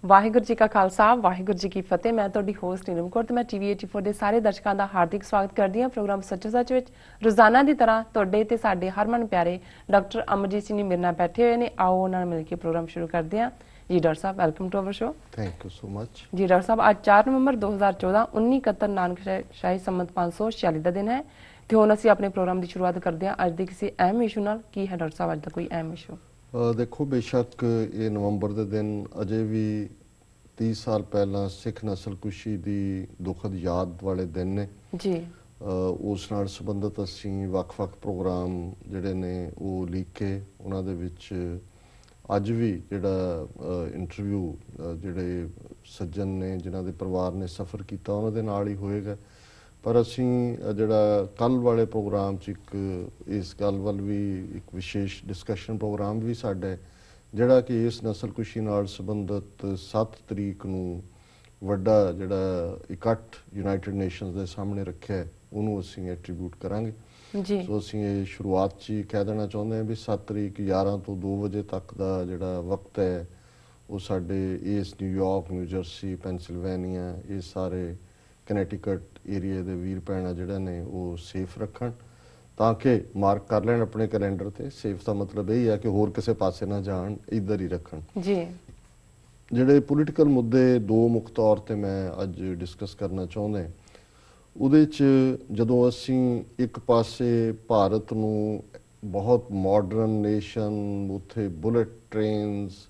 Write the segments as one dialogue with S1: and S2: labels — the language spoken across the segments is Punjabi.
S1: ਵਾਹਿਗੁਰੂ ਜੀ ਕਾ ਖਾਲਸਾ ਵਾਹਿਗੁਰੂ ਜੀ ਕੀ ਫਤਿਹ। ਮੈਂ ਤੁਹਾਡੀ ਹੋਸਟ ਨੀਲਮ ਕੌਰ ਤੇ ਮੈਂ ਟੀਵੀ 84 ਦੇ ਸਾਰੇ ਦਰਸ਼ਕਾਂ ਦਾ ਹਾਰਦਿਕ ਸਵਾਗਤ ਕਰਦੀ ਹਾਂ ਪ੍ਰੋਗਰਾਮ ਸੱਚੋ ਸੱਚ ਵਿੱਚ। ਰੋਜ਼ਾਨਾ ਦੀ ਤਰ੍ਹਾਂ ਤੁਹਾਡੇ ਤੇ ਸਾਡੇ ਹਰਮਨ ਪਿਆਰੇ ਡਾਕਟਰ ਅਮਰਜੀਤ ਸਿੰਘ ਜੀ ਮੇਰੇ ਨਾਲ ਬੈਠੇ ਹੋਏ ਨੇ। ਆਓ ਉਹਨਾਂ ਨਾਲ ਮਿਲ ਕੇ ਪ੍ਰੋਗਰਾਮ ਸ਼ੁਰੂ ਕਰਦੇ ਹਾਂ। ਜੀ ਡਾਕਟਰ ਸਾਹਿਬ, welcome to our show.
S2: Thank you so much.
S1: ਜੀ ਡਾਕਟਰ ਸਾਹਿਬ, ਅੱਜ 4 ਨਵੰਬਰ 2014 1971 ਨਾਨਕਸ਼ਾਹੀ ਸੰਮਤ 546 ਦਾ ਦਿਨ ਹੈ ਤੇ ਹੁਣ ਅਸੀਂ ਆਪਣੇ ਪ੍ਰੋਗਰਾਮ ਦੀ ਸ਼ੁਰੂਆਤ ਕਰਦੇ ਹਾਂ ਅੱਜ ਦੇ ਕਿਸੇ ਅਹਿਮ ਇਸ਼ੂ ਨਾਲ। ਕੀ ਹੈ ਡਾਕਟਰ ਸਾਹਿਬ ਅੱਜ ਦਾ ਕੋਈ ਅਹਿਮ ਇਸ਼ੂ?
S2: ਦੇਖੋ, ਬੇਸ਼ੱਕ ਇਹ ਨਵੰਬਰ ਦੇ ਦਿਨ ਅਜੇ ਵੀ 30 ਸਾਲ ਪਹਿਲਾਂ ਸਿੱਖ ਨਸਲਕੁਸ਼ੀ ਦੀ ਦੁਖਦ ਯਾਦ ਵਾਲੇ ਦਿਨ ਨੇ
S1: ਜੀ।
S2: ਉਸ ਨਾਲ ਸੰਬੰਧਿਤ ਅਸੀਂ ਵੱਖ-ਵੱਖ ਪ੍ਰੋਗਰਾਮ ਜਿਹੜੇ ਨੇ ਉਹ ਲਿਖ ਕੇ ਉਹਨਾਂ ਦੇ ਵਿੱਚ ਅੱਜ ਵੀ ਜਿਹੜਾ ਇੰਟਰਵਿਊ ਜਿਹੜੇ ਸੱਜਣ ਨੇ ਜਿਨ੍ਹਾਂ ਦੇ ਪਰਿਵਾਰ ਨੇ ਸਫ਼ਰ ਕੀਤਾ ਉਹਨਾਂ ਦੇ ਨਾਲ ਹੀ ਹੋਏਗਾ। ਪਰ ਅਸੀਂ ਜਿਹੜਾ ਕੱਲ੍ਹ ਵਾਲੇ ਪ੍ਰੋਗਰਾਮ 'ਚ ਇੱਕ ਇਸ ਗੱਲ ਵੱਲ ਵੀ ਇੱਕ ਵਿਸ਼ੇਸ਼ ਡਿਸਕਸ਼ਨ ਪ੍ਰੋਗਰਾਮ ਵੀ ਸਾਡਾ ਹੈ ਜਿਹੜਾ ਕਿ ਇਸ ਨਸਲਕੁਸ਼ੀ ਨਾਲ ਸੰਬੰਧਿਤ 7 ਤਰੀਕ ਨੂੰ ਵੱਡਾ ਜਿਹੜਾ ਇਕੱਠ ਯੂਨਾਈਟਿਡ ਨੇਸ਼ਨਸ ਦੇ ਸਾਹਮਣੇ ਰੱਖਿਆ ਉਹਨੂੰ ਅਸੀਂ ਐਟਰੀਬਿਊਟ ਕਰਾਂਗੇ
S1: ਜੀ।
S2: ਸੋ ਅਸੀਂ ਇਹ ਸ਼ੁਰੂਆਤ 'ਚ ਹੀ ਕਹਿ ਦੇਣਾ ਚਾਹੁੰਦੇ ਹਾਂ ਵੀ 7 ਤਰੀਕ 11 ਤੋਂ 2 ਵਜੇ ਤੱਕ ਦਾ ਜਿਹੜਾ ਵਕਤ ਹੈ ਉਹ ਸਾਡੇ ਇਸ ਨਿਊਯਾਰਕ, ਨਿਊ ਜਰਸੀ, ਪੈਨਸਿਲਵੇਨੀਆ, ਇਹ ਸਾਰੇ ਕਨੈਟੀਕਟ ਏਰੀਏ ਦੇ ਵੀਰ ਭੈਣਾਂ ਜਿਹੜੇ ਨੇ ਉਹ ਸੇਫ ਰੱਖਣ ਤਾਂ ਕਿ ਮਾਰਕ ਕਰ ਲੈਣ ਆਪਣੇ ਕੈਲੰਡਰ ਤੇ। ਸੇਫ ਦਾ ਮਤਲਬ ਇਹ ਹੈ ਕਿ ਹੋਰ ਕਿਸੇ ਪਾਸੇ ਨਾ ਜਾਣ, ਇੱਧਰ ਹੀ ਰੱਖਣ
S1: ਜੀ।
S2: ਜਿਹੜੇ ਪੋਲੀਟੀਕਲ ਮੁੱਦੇ ਦੋ ਮੁੱਖ ਤੌਰ ਤੇ ਮੈਂ ਅੱਜ ਡਿਸਕਸ ਕਰਨਾ ਚਾਹੁੰਦਾ ਉਹਦੇ 'ਚ ਜਦੋਂ ਅਸੀਂ ਇੱਕ ਪਾਸੇ ਭਾਰਤ ਨੂੰ ਬਹੁਤ ਮਾਡਰਨ ਨੇਸ਼ਨ, ਉੱਥੇ ਬੁਲਟ ਟ੍ਰੇਨਸ,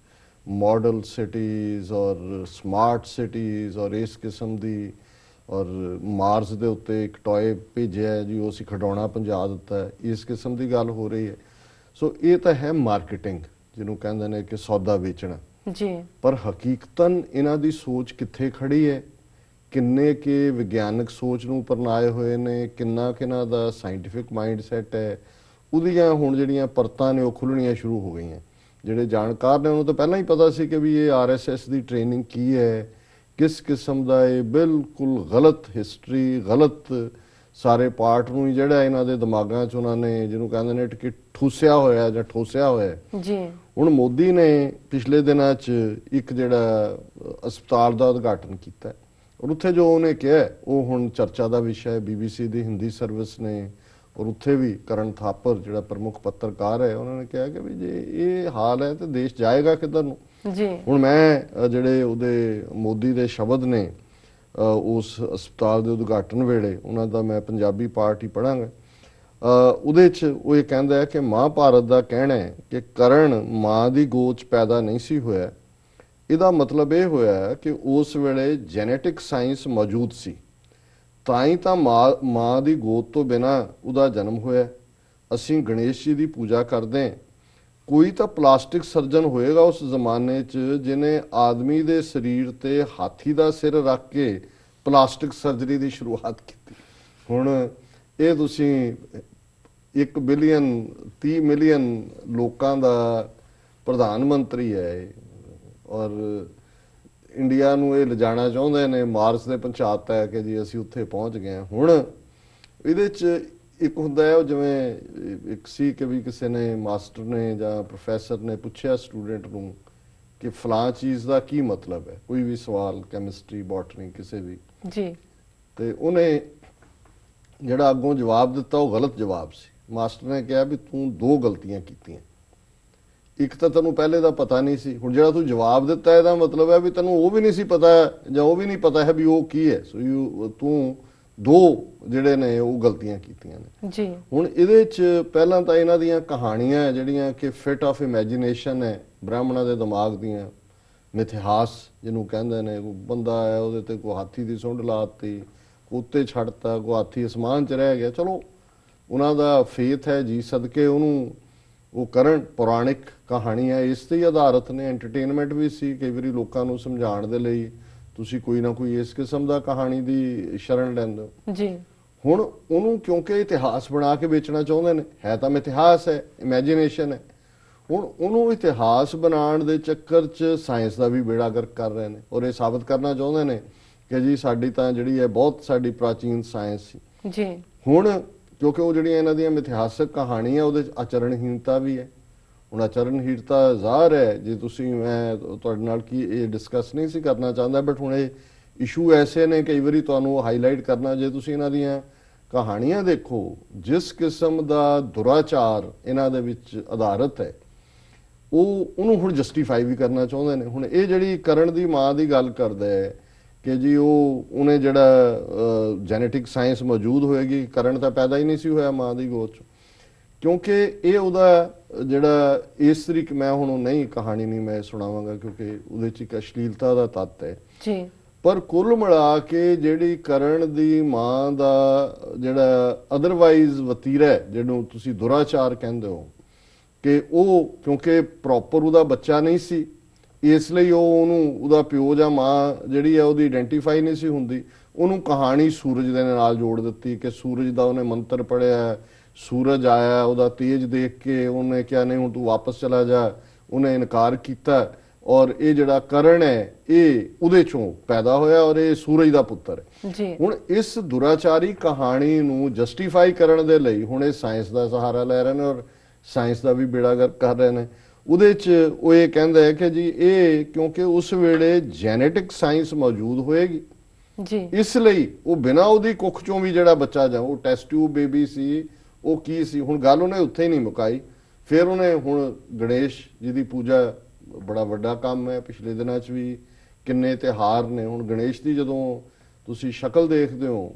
S2: ਮਾਡਲ ਸਿਟੀਜ਼ ਔਰ ਸਮਾਰਟ ਸਿਟੀਜ਼ ਔਰ ਇਸ ਕਿਸਮ ਦੀ ਔਰ ਮਾਰਸ ਦੇ ਉੱਤੇ ਇੱਕ ਟੋਏ ਭੇਜਿਆ ਜੀ ਉਹ ਅਸੀਂ ਖਿਡੌਣਾ ਪਹੁੰਚਾ ਦਿੱਤਾ, ਇਸ ਕਿਸਮ ਦੀ ਗੱਲ ਹੋ ਰਹੀ ਹੈ। ਸੋ ਇਹ ਤਾਂ ਹੈ ਮਾਰਕੀਟਿੰਗ, ਜਿਹਨੂੰ ਕਹਿੰਦੇ ਨੇ ਕਿ ਸੌਦਾ ਵੇਚਣਾ
S1: ਜੀ। ਪਰ
S2: ਹਕੀਕਤਨ ਇਹਨਾਂ ਦੀ ਸੋਚ ਕਿੱਥੇ ਖੜੀ ਹੈ, ਕਿੰਨੇ ਕਿ ਵਿਗਿਆਨਕ ਸੋਚ ਨੂੰ ਅਪਣਾਏ ਹੋਏ ਨੇ, ਕਿੰਨਾ ਕਿ ਇਹਨਾਂ ਦਾ ਸਾਇੰਟੀਫਿਕ ਮਾਈਂਡ ਸੈਟ ਹੈ, ਉਹਦੀਆਂ ਹੁਣ ਜਿਹੜੀਆਂ ਪਰਤਾਂ ਨੇ ਉਹ ਖੁੱਲਣੀਆਂ ਸ਼ੁਰੂ ਹੋ ਗਈਆਂ। ਜਿਹੜੇ ਜਾਣਕਾਰ ਨੇ ਉਹਨੂੰ ਤਾਂ ਪਹਿਲਾਂ ਹੀ ਪਤਾ ਸੀ ਕਿ ਵੀ ਇਹ RSS ਦੀ ਟ੍ਰੇਨਿੰਗ ਕੀ ਹੈ, ਕਿਸ ਕਿਸਮ ਦਾ ਇਹ ਬਿਲਕੁਲ ਗਲਤ ਹਿਸਟਰੀ, ਗਲਤ ਸਾਰੇ ਪਾਰਟ ਨੂੰ ਹੀ ਜਿਹੜਾ ਇਹਨਾਂ ਦੇ ਦਿਮਾਗਾਂ 'ਚ ਉਹਨਾਂ ਨੇ ਜਿਹਨੂੰ ਕਹਿੰਦੇ ਨੇ ਕਿ ਠੂਸਿਆ ਹੋਇਆ ਜਾਂ ਠੋਸਿਆ ਹੋਇਆ
S1: ਜੀ। ਹੁਣ
S2: ਮੋਦੀ ਨੇ ਪਿਛਲੇ ਦਿਨਾਂ 'ਚ ਇੱਕ ਜਿਹੜਾ ਹਸਪਤਾਲ ਦਾ ਉਦਘਾਟਨ ਕੀਤਾ ਔਰ ਉੱਥੇ ਜੋ ਉਹਨੇ ਕਿਹਾ ਉਹ ਹੁਣ ਚਰਚਾ ਦਾ ਵਿਸ਼ਾ ਹੈ। BBC ਦੀ ਹਿੰਦੀ ਸਰਵਿਸ ਨੇ ਔਰ ਉੱਥੇ ਵੀ ਕਰਨ ਥਾਪਰ ਜਿਹੜਾ ਪ੍ਰਮੁੱਖ ਪੱਤਰਕਾਰ ਹੈ ਉਹਨਾਂ ਨੇ ਕਿਹਾ ਕਿ ਵੀ ਜੇ ਇਹ ਹਾਲ ਹੈ ਤਾਂ ਦੇਸ਼ ਜਾਏਗਾ ਕਿੱਧਰ ਨੂੰ ਜੀ। ਹੁਣ ਮੈਂ ਜਿਹੜੇ ਉਹਦੇ ਮੋਦੀ ਦੇ ਸ਼ਬਦ ਨੇ ਉਸ ਹਸਪਤਾਲ ਦੇ ਉਦਘਾਟਨ ਵੇਲੇ ਉਹਨਾਂ ਦਾ ਮੈਂ ਪੰਜਾਬੀ ਪਾਰਟ ਹੀ ਪੜ੍ਹਾਂਗਾ। ਉਹਦੇ 'ਚ ਉਹ ਇਹ ਕਹਿੰਦਾ ਹੈ ਕਿ ਮਹਾਭਾਰਤ ਦਾ ਕਹਿਣਾ ਹੈ ਕਿ ਕਰਨ ਮਾਂ ਦੀ ਗੋਦ 'ਚ ਪੈਦਾ ਨਹੀਂ ਸੀ ਹੋਇਆ। ਇਹਦਾ ਮਤਲਬ ਇਹ ਹੋਇਆ ਕਿ ਉਸ ਵੇਲੇ ਜੈਨੇਟਿਕ ਸਾਇੰਸ ਮੌਜੂਦ ਸੀ, ਤਾਂ ਹੀ ਤਾਂ ਮਾਂ ਦੀ ਗੋਦ ਤੋਂ ਬਿਨਾਂ ਉਹਦਾ ਜਨਮ ਹੋਇਆ। ਅਸੀਂ ਗਣੇਸ਼ ਜੀ ਦੀ ਪੂਜਾ ਕਰਦੇ ਹਾਂ, ਕੋਈ ਤਾਂ ਪਲਾਸਟਿਕ ਸਰਜਨ ਹੋਏਗਾ ਉਸ ਜ਼ਮਾਨੇ 'ਚ ਜਿਹਨੇ ਆਦਮੀ ਦੇ ਸਰੀਰ ਤੇ ਹਾਥੀ ਦਾ ਸਿਰ ਰੱਖ ਕੇ ਪਲਾਸਟਿਕ ਸਰਜਰੀ ਦੀ ਸ਼ੁਰੂਆਤ ਕੀਤੀ। ਹੁਣ ਇਹ ਤੁਸੀਂ 1 ਬਿਲੀਅਨ 30 ਮਿਲੀਅਨ ਲੋਕਾਂ ਦਾ ਪ੍ਰਧਾਨ ਮੰਤਰੀ ਹੈ ਔਰ ਇੰਡੀਆ ਨੂੰ ਇਹ ਲਿਜਾਣਾ ਚਾਹੁੰਦੇ ਨੇ, ਮਾਰਸ ਦੇ ਪਹੁੰਚਾਤਾ ਹੈ ਕਿ ਜੀ ਅਸੀਂ ਉੱਥੇ ਪਹੁੰਚ ਗਏ ਹਾਂ। ਹੁਣ ਇਹਦੇ 'ਚ ਇੱਕ ਹੁੰਦਾ ਹੈ ਉਹ ਜਿਵੇਂ ਇੱਕ ਸੀ ਕਿ ਵੀ ਕਿਸੇ ਨੇ ਮਾਸਟਰ ਨੇ ਜਾਂ ਪ੍ਰੋਫੈਸਰ ਨੇ ਪੁੱਛਿਆ ਸਟੂਡੈਂਟ ਨੂੰ ਕਿ ਫਲਾਂ ਚੀਜ਼ ਦਾ ਕੀ ਮਤਲਬ ਹੈ, ਕੋਈ ਵੀ ਸਵਾਲ, ਕੈਮਿਸਟਰੀ, ਬੋਟਨੀ, ਕਿਸੇ ਵੀ ਜੀ, ਤੇ ਉਹਨੇ ਜਿਹੜਾ ਅੱਗੋਂ ਜਵਾਬ ਦਿੱਤਾ ਉਹ ਗਲਤ ਜਵਾਬ ਸੀ। ਮਾਸਟਰ ਨੇ ਕਿਹਾ ਵੀ ਤੂੰ 2 ਗਲਤੀਆਂ ਕੀਤੀਆਂ, ਇੱਕ ਤਾਂ ਤੈਨੂੰ ਪਹਿਲੇ ਦਾ ਪਤਾ ਨਹੀਂ ਸੀ, ਹੁਣ ਜਿਹੜਾ ਤੂੰ ਜਵਾਬ ਦਿੱਤਾ ਇਹਦਾ ਮਤਲਬ ਹੈ ਵੀ ਤੈਨੂੰ ਉਹ ਵੀ ਨਹੀਂ ਸੀ ਪਤਾ ਜਾਂ ਉਹ ਵੀ ਨਹੀਂ ਪਤਾ ਹੈ ਵੀ ਉਹ ਕੀ ਹੈ। ਸੋ ਤੂੰ 2 ਜਿਹੜੇ ਨੇ ਉਹ ਗਲਤੀਆਂ ਕੀਤੀਆਂ ਨੇ ਜੀ। ਹੁਣ ਇਹਦੇ 'ਚ ਪਹਿਲਾਂ ਤਾਂ ਇਹਨਾਂ ਦੀਆਂ ਕਹਾਣੀਆਂ ਜਿਹੜੀਆਂ ਕਿ ਫਿਟ ਆਫ ਇਮੈਜੀਨੇਸ਼ਨ ਹੈ ਬ੍ਰਾਹਮਣਾਂ ਦੇ ਦਿਮਾਗ ਦੀਆਂ, ਮਿਥਿਹਾਸ ਜਿਹਨੂੰ ਕਹਿੰਦੇ ਨੇ। ਕੋਈ ਬੰਦਾ ਆਇਆ ਉਹਦੇ ਤੇ ਕੋਈ ਹਾਥੀ ਦੀ ਸੁੰਡ ਲਾਤੀ, ਉੱਤੇ ਛੱਡਤਾ, ਕੋਈ ਹਾਥੀ ਅਸਮਾਨ 'ਚ ਰਹਿ ਗਿਆ। ਚਲੋ ਉਹਨਾਂ ਦਾ ਫੇਥ ਹੈ ਜੀ, ਸਦਕੇ ਉਹਨੂੰ ਉਹ ਕਰਨ। ਪੌਰਾਣਿਕ ਕਹਾਣੀਆਂ ਇਸ ਤੇ ਹੀ ਆਧਾਰਿਤ ਨੇ, ਐਂਟਰਟੇਨਮੈਂਟ ਵੀ ਸੀ। ਕਈ ਵਾਰੀ ਲੋਕਾਂ ਨੂੰ ਸਮਝਾਉਣ ਦੇ ਲਈ ਤੁਸੀਂ ਕੋਈ ਨਾ ਕੋਈ ਇਸ ਕਿਸਮ ਦਾ ਕਹਾਣੀ ਦੀ ਸ਼ਰਨ ਲੈਂਦੇ ਹੋ ਜੀ। ਹੁਣ ਉਹਨੂੰ ਕਿਉਂਕਿ ਇਤਿਹਾਸ ਬਣਾ ਕੇ ਵੇਚਣਾ ਚਾਹੁੰਦੇ ਨੇ, ਹੈ ਤਾਂ ਇਤਿਹਾਸ ਹੈ, ਇਮੈਜੀਨੇਸ਼ਨ ਹੈ। ਹੁਣ ਉਹਨੂੰ ਇਤਿਹਾਸ ਬਣਾਉਣ ਦੇ ਚੱਕਰ 'ਚ ਸਾਇੰਸ ਦਾ ਵੀ ਬੇੜਾ ਗਰਕ ਕਰ ਰਹੇ ਨੇ ਔਰ ਇਹ ਸਾਬਤ ਕਰਨਾ ਚਾਹੁੰਦੇ ਨੇ ਕਿ ਜੀ ਸਾਡੀ ਤਾਂ ਜਿਹੜੀ ਹੈ ਬਹੁਤ ਸਾਡੀ ਪ੍ਰਾਚੀਨ ਸਾਇੰਸ ਸੀ ਜੀ। ਹੁਣ ਕਿਉਂਕਿ ਉਹ ਜਿਹੜੀਆਂ ਇਹਨਾਂ ਦੀਆਂ ਮਿਥਿਹਾਸਕ ਕਹਾਣੀਆਂ ਉਹਦੇ 'ਚ ਆਚਰਣਹੀਨਤਾ ਵੀ ਹੈ। ਹੁਣ ਚਰਨਹੀਰਤਾ ਜ਼ਾਹਰ ਹੈ, ਜੇ ਤੁਸੀਂ ਮੈਂ ਤੁਹਾਡੇ ਨਾਲ ਕੀ ਇਹ ਡਿਸਕਸ ਨਹੀਂ ਸੀ ਕਰਨਾ ਚਾਹੁੰਦਾ, ਬਟ ਹੁਣ ਇਹ ਇਸ਼ੂ ਐਸੇ ਨੇ ਕਈ ਵਾਰੀ ਤੁਹਾਨੂੰ ਹਾਈਲਾਈਟ ਕਰਨਾ, ਜੇ ਤੁਸੀਂ ਇਹਨਾਂ ਦੀਆਂ ਕਹਾਣੀਆਂ ਦੇਖੋ ਜਿਸ ਕਿਸਮ ਦਾ ਦੁਰਾਚਾਰ ਇਹਨਾਂ ਦੇ ਵਿੱਚ ਆਧਾਰਿਤ ਹੈ, ਉਹਨੂੰ ਹੁਣ ਜਸਟੀਫਾਈ ਵੀ ਕਰਨਾ ਚਾਹੁੰਦੇ ਨੇ। ਹੁਣ ਇਹ ਜਿਹੜੀ ਕਰਨ ਦੀ ਮਾਂ ਦੀ ਗੱਲ ਕਰਦਾ ਹੈ ਕਿ ਜੀ ਉਹਨੇ ਜਿਹੜਾ ਜੈਨੇਟਿਕ ਸਾਇੰਸ ਮੌਜੂਦ ਹੋਏਗੀ, ਕਰਨ ਤਾਂ ਪੈਦਾ ਹੀ ਨਹੀਂ ਸੀ ਹੋਇਆ ਮਾਂ ਦੀ ਗੋਦ 'ਚ, ਕਿਉਂਕਿ ਇਹ ਉਹਦਾ ਜਿਹੜਾ ਇਸ ਤਰੀਕੇ, ਮੈਂ ਹੁਣ ਨਹੀਂ ਕਹਾਣੀ ਨਹੀਂ ਮੈਂ ਸੁਣਾਵਾਂਗਾ ਕਿਉਂਕਿ ਉਹਦੇ 'ਚ ਇੱਕ ਅਸ਼ਲੀਲਤਾ ਦਾ ਤੱਤ ਹੈ
S1: ਜੀ, ਪਰ
S2: ਕੁੱਲ ਮਿਲਾ ਕੇ ਜਿਹੜੀ ਕਰਨ ਦੀ ਮਾਂ ਦਾ ਜਿਹੜਾ ਅਦਰਵਾਈਜ਼ ਵਤੀਰਾ ਹੈ, ਜਿਹਨੂੰ ਤੁਸੀਂ ਦੁਰਾਚਾਰ ਕਹਿੰਦੇ ਹੋ, ਕਿ ਉਹ ਕਿਉਂਕਿ ਪ੍ਰੋਪਰ ਉਹਦਾ ਬੱਚਾ ਨਹੀਂ ਸੀ, ਇਸ ਲਈ ਉਹਦਾ ਪਿਓ ਜਾਂ ਮਾਂ ਜਿਹੜੀ ਹੈ ਉਹਦੀ ਆਇਡੈਂਟੀਫਾਈ ਨਹੀਂ ਸੀ ਹੁੰਦੀ, ਉਹਨੂੰ ਕਹਾਣੀ ਸੂਰਜ ਦੇ ਨਾਲ ਜੋੜ ਦਿੱਤੀ ਕਿ ਸੂਰਜ ਦਾ ਉਹਨੇ ਮੰਤਰ ਪੜਿਆ, ਸੂਰਜ ਆਇਆ, ਉਹਦਾ ਤੇਜ ਦੇਖ ਕੇ ਉਹਨੇ ਕਿਹਾ ਨਹੀਂ ਹੁਣ ਤੂੰ ਵਾਪਸ ਚਲਾ ਜਾ, ਉਹਨੇ ਇਨਕਾਰ ਕੀਤਾ, ਔਰ ਇਹ ਜਿਹੜਾ ਕਰਨ ਹੈ ਇਹ ਉਹਦੇ ਚੋਂ ਪੈਦਾ ਹੋਇਆ ਔਰ ਇਹ ਸੂਰਜ ਦਾ ਪੁੱਤਰ ਹੈ। ਹੁਣ ਇਸ ਦੁਰਾਚਾਰੀ ਕਹਾਣੀ ਨੂੰ ਜਸਟੀਫਾਈ ਕਰਨ ਦੇ ਲਈ ਹੁਣ ਇਹ ਸਾਇੰਸ ਦਾ ਸਹਾਰਾ ਲੈ ਰਹੇ ਨੇ ਔਰ ਸਾਇੰਸ ਦਾ ਵੀ ਬੇੜਾ ਗਰਕ ਕਰ ਰਹੇ ਨੇ। ਉਹਦੇ 'ਚ ਉਹ ਇਹ ਕਹਿੰਦਾ ਹੈ ਕਿ ਜੀ ਇਹ ਕਿਉਂਕਿ ਉਸ ਵੇਲੇ ਜੈਨੇਟਿਕ ਸਾਇੰਸ ਮੌਜੂਦ ਹੋਏਗੀ ਜੀ, ਇਸ ਲਈ ਉਹ ਬਿਨਾਂ ਉਹਦੀ ਕੁੱਖ ਚੋਂ ਵੀ ਜਿਹੜਾ ਬੱਚਾ ਜਾ, ਉਹ ਟੈਸਟ ਟਿਊਬ ਬੇਬੀ ਸੀ, ਉਹ ਕੀ ਸੀ, ਹੁਣ ਗੱਲ ਉਹਨੇ ਉੱਥੇ ਹੀ ਨਹੀਂ ਮੁਕਾਈ। ਫਿਰ ਉਹਨੇ ਹੁਣ ਗਣੇਸ਼ ਜੀ ਦੀ ਪੂਜਾ ਬੜਾ ਵੱਡਾ ਕੰਮ ਹੈ, ਪਿਛਲੇ ਦਿਨਾਂ 'ਚ ਵੀ ਕਿੰਨੇ ਤਿਉਹਾਰ ਨੇ। ਹੁਣ ਗਣੇਸ਼ ਦੀ ਜਦੋਂ ਤੁਸੀਂ ਸ਼ਕਲ ਦੇਖਦੇ ਹੋ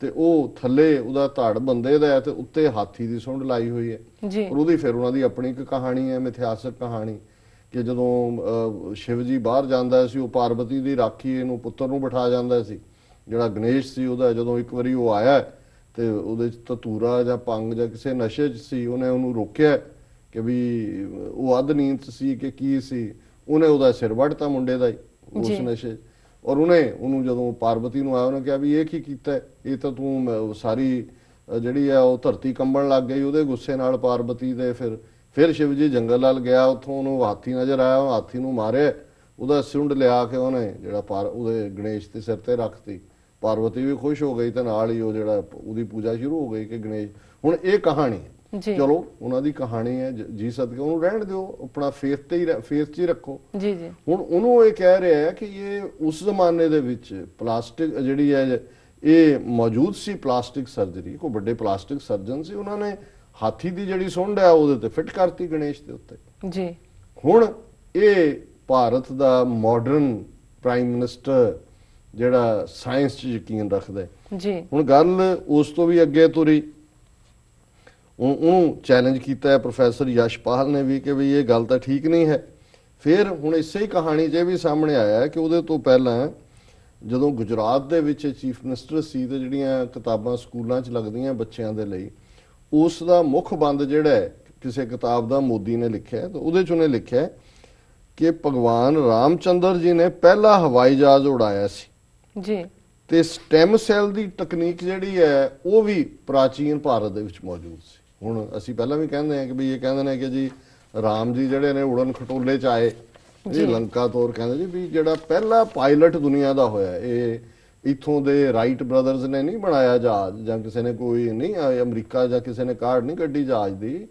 S2: ਤੇ ਉਹ ਥੱਲੇ ਉਹਦਾ ਧੜ ਬੰਦੇ ਦਾ ਹੈ ਤੇ ਉੱਤੇ ਹਾਥੀ ਦੀ ਸੁੰਡ ਲਾਈ ਹੋਈ ਹੈ ਔਰ ਉਹਦੀ ਫਿਰ ਉਹਨਾਂ ਦੀ ਆਪਣੀ ਇੱਕ ਕਹਾਣੀ ਹੈ, ਮਿਥਿਹਾਸਕ ਕਹਾਣੀ, ਕਿ ਜਦੋਂ ਸ਼ਿਵ ਜੀ ਬਾਹਰ ਜਾਂਦਾ ਸੀ ਉਹ ਪਾਰਵਤੀ ਦੀ ਰਾਖੀ ਇਹਨੂੰ ਪੁੱਤਰ ਨੂੰ ਬਿਠਾ ਜਾਂਦਾ ਸੀ। ਜਿਹੜਾ ਗਣੇਸ਼ ਸੀ ਉਹਦਾ ਜਦੋਂ ਇੱਕ ਵਾਰੀ ਉਹ ਆਇਆ ਤੇ ਉਹਦੇ 'ਚ ਧਤੂਰਾ ਜਾਂ ਭੰਗ ਜਾਂ ਕਿਸੇ ਨਸ਼ੇ 'ਚ ਸੀ, ਉਹਨੇ ਉਹਨੂੰ ਰੋਕਿਆ ਕਿ ਵੀ ਉਹ ਅੱਧ ਨੀਂਦ ਸੀ ਕਿ ਕੀ ਸੀ, ਉਹਨੇ ਉਹਦਾ ਸਿਰ ਵੱਢਤਾ ਮੁੰਡੇ ਦਾ ਹੀ ਉਸ ਨਸ਼ੇ 'ਚ। ਔਰ ਉਹਨੂੰ ਜਦੋਂ ਪਾਰਵਤੀ ਨੂੰ ਆਇਆ ਉਹਨੇ ਕਿਹਾ ਵੀ ਇਹ ਕੀ ਕੀਤਾ, ਇਹ ਤਾਂ ਤੂੰ ਸਾਰੀ ਜਿਹੜੀ ਆ ਉਹ ਧਰਤੀ ਕੰਬਣ ਲੱਗ ਗਈ ਉਹਦੇ ਗੁੱਸੇ ਨਾਲ ਪਾਰਵਤੀ ਦੇ। ਫਿਰ ਸ਼ਿਵ ਜੀ ਜੰਗਲ ਵੱਲ ਗਿਆ, ਉੱਥੋਂ ਉਹਨੂੰ ਹਾਥੀ ਨਜ਼ਰ ਆਇਆ, ਉਹ ਹਾਥੀ ਨੂੰ ਮਾਰਿਆ, ਉਹਦਾ ਸੁੰਡ ਲਿਆ ਕੇ ਉਹਨੇ ਜਿਹੜਾ ਉਹਦੇ ਗਣੇਸ਼ ਦੇ ਸਿਰ ਤੇ ਰੱਖਤੀ। ਪਾਰਵਤੀ ਵੀ ਖੁਸ਼ ਹੋ ਗਈ ਤੇ ਨਾਲ ਹੀ ਉਹ ਜਿਹੜਾ ਉਹਦੀ ਪੂਜਾ ਸ਼ੁਰੂ ਹੋ ਗਈ ਕਿ ਗਣੇਸ਼। ਹੁਣ ਇਹ ਕਹਾਣੀ ਹੈ, ਚਲੋ ਉਹਨਾਂ ਦੀ ਕਹਾਣੀ ਹੈ ਜੀ, ਸਦਕੇ ਉਹਨੂੰ ਰਹਿਣ ਦਿਓ, ਆਪਣਾ ਫੇਥ 'ਚ ਹੀ ਰੱਖੋ ਜੀ। ਹੁਣ ਉਹਨੂੰ ਇਹ ਕਹਿ ਰਿਹਾ ਹੈ ਕਿ ਇਹ ਉਸ ਜ਼ਮਾਨੇ ਦੇ ਵਿੱਚ ਪਲਾਸਟਿਕ ਜਿਹੜੀ ਹੈ ਇਹ ਮੌਜੂਦ ਸੀ, ਪਲਾਸਟਿਕ ਸਰਜਰੀ, ਕੋਈ ਵੱਡੇ ਪਲਾਸਟਿਕ ਸਰਜਨ ਸੀ, ਉਹਨਾਂ ਨੇ ਹਾਥੀ ਦੀ ਜਿਹੜੀ ਸੁੰਡ ਹੈ ਉਹਦੇ ਤੇ ਫਿੱਟ ਕਰਤੀ ਗਣੇਸ਼ ਦੇ ਉੱਤੇ ਜੀ। ਹੁਣ ਇਹ ਭਾਰਤ ਦਾ ਮਾਡਰਨ ਪ੍ਰਾਈਮ ਮਿਨਿਸਟਰ ਜਿਹੜਾ ਸਾਇੰਸ 'ਚ ਯਕੀਨ ਰੱਖਦਾ ਜੀ। ਹੁਣ ਗੱਲ ਉਸ ਤੋਂ ਵੀ ਅੱਗੇ ਤੁਰੀ, ਉਹਨੂੰ ਚੈਲੰਜ ਕੀਤਾ ਹੈ ਪ੍ਰੋਫੈਸਰ ਯਸ਼ਪਾਲ ਨੇ ਵੀ ਕਿ ਵੀ ਇਹ ਗੱਲ ਤਾਂ ਠੀਕ ਨਹੀਂ ਹੈ। ਫਿਰ ਹੁਣ ਇਸੇ ਹੀ ਕਹਾਣੀ 'ਚ ਇਹ ਵੀ ਸਾਹਮਣੇ ਆਇਆ ਕਿ ਉਹਦੇ ਤੋਂ ਪਹਿਲਾਂ ਜਦੋਂ ਗੁਜਰਾਤ ਦੇ ਵਿੱਚ ਚੀਫ ਮਿਨਿਸਟਰ ਸੀ ਤੇ ਜਿਹੜੀਆਂ ਕਿਤਾਬਾਂ ਸਕੂਲਾਂ 'ਚ ਲੱਗਦੀਆਂ ਬੱਚਿਆਂ ਦੇ ਲਈ, ਉਸ ਦਾ ਮੁੱਖ ਬੰਦ ਜਿਹੜਾ ਹੈ ਕਿਸੇ ਕਿਤਾਬ ਦਾ ਮੋਦੀ ਨੇ ਲਿਖਿਆ, ਤਾਂ ਉਹਦੇ 'ਚ ਉਹਨੇ ਲਿਖਿਆ ਕਿ ਭਗਵਾਨ ਰਾਮਚੰਦਰ ਜੀ ਨੇ ਪਹਿਲਾ ਹਵਾਈ ਜਹਾਜ਼ ਉਡਾਇਆ ਸੀ ਜੀ, ਤੇ ਸਟੈਮ ਸੈੱਲ ਦੀ ਤਕਨੀਕ ਜਿਹੜੀ ਹੈ ਉਹ ਵੀ ਪ੍ਰਾਚੀਨ ਭਾਰਤ ਦੇ ਵਿੱਚ ਮੌਜੂਦ ਸੀ। ਹੁਣ ਅਸੀਂ ਪਹਿਲਾਂ ਵੀ ਕਹਿੰਦੇ ਹਾਂ ਕਿ ਵੀ ਇਹ ਕਹਿੰਦੇ ਨੇ ਕਿ ਜੀ ਰਾਮ ਜੀ ਜਿਹੜੇ ਨੇ ਉਡਨ ਖਟੋਲੇ 'ਚ ਆਏ, ਇਹ ਲੰਕਾ ਤੌਰ ਕਹਿੰਦੇ ਜੀ ਵੀ ਜਿਹੜਾ ਪਹਿਲਾ ਪਾਇਲਟ ਦੁਨੀਆ ਦਾ ਹੋਇਆ, ਇਹ ਇੱਥੋਂ ਦੇ ਰਾਈਟ ਬ੍ਰਦਰਸ ਨੇ ਨਹੀਂ ਬਣਾਇਆ ਜਹਾਜ਼, ਜਾਂ ਕਿਸੇ ਨੇ ਕੋਈ ਨਹੀਂ, ਅਮਰੀਕਾ ਜਾਂ ਕਿਸੇ ਨੇ ਕਾਰਡ ਨਹੀਂ ਕੱਢੀ ਜਹਾਜ਼ ਦੀ,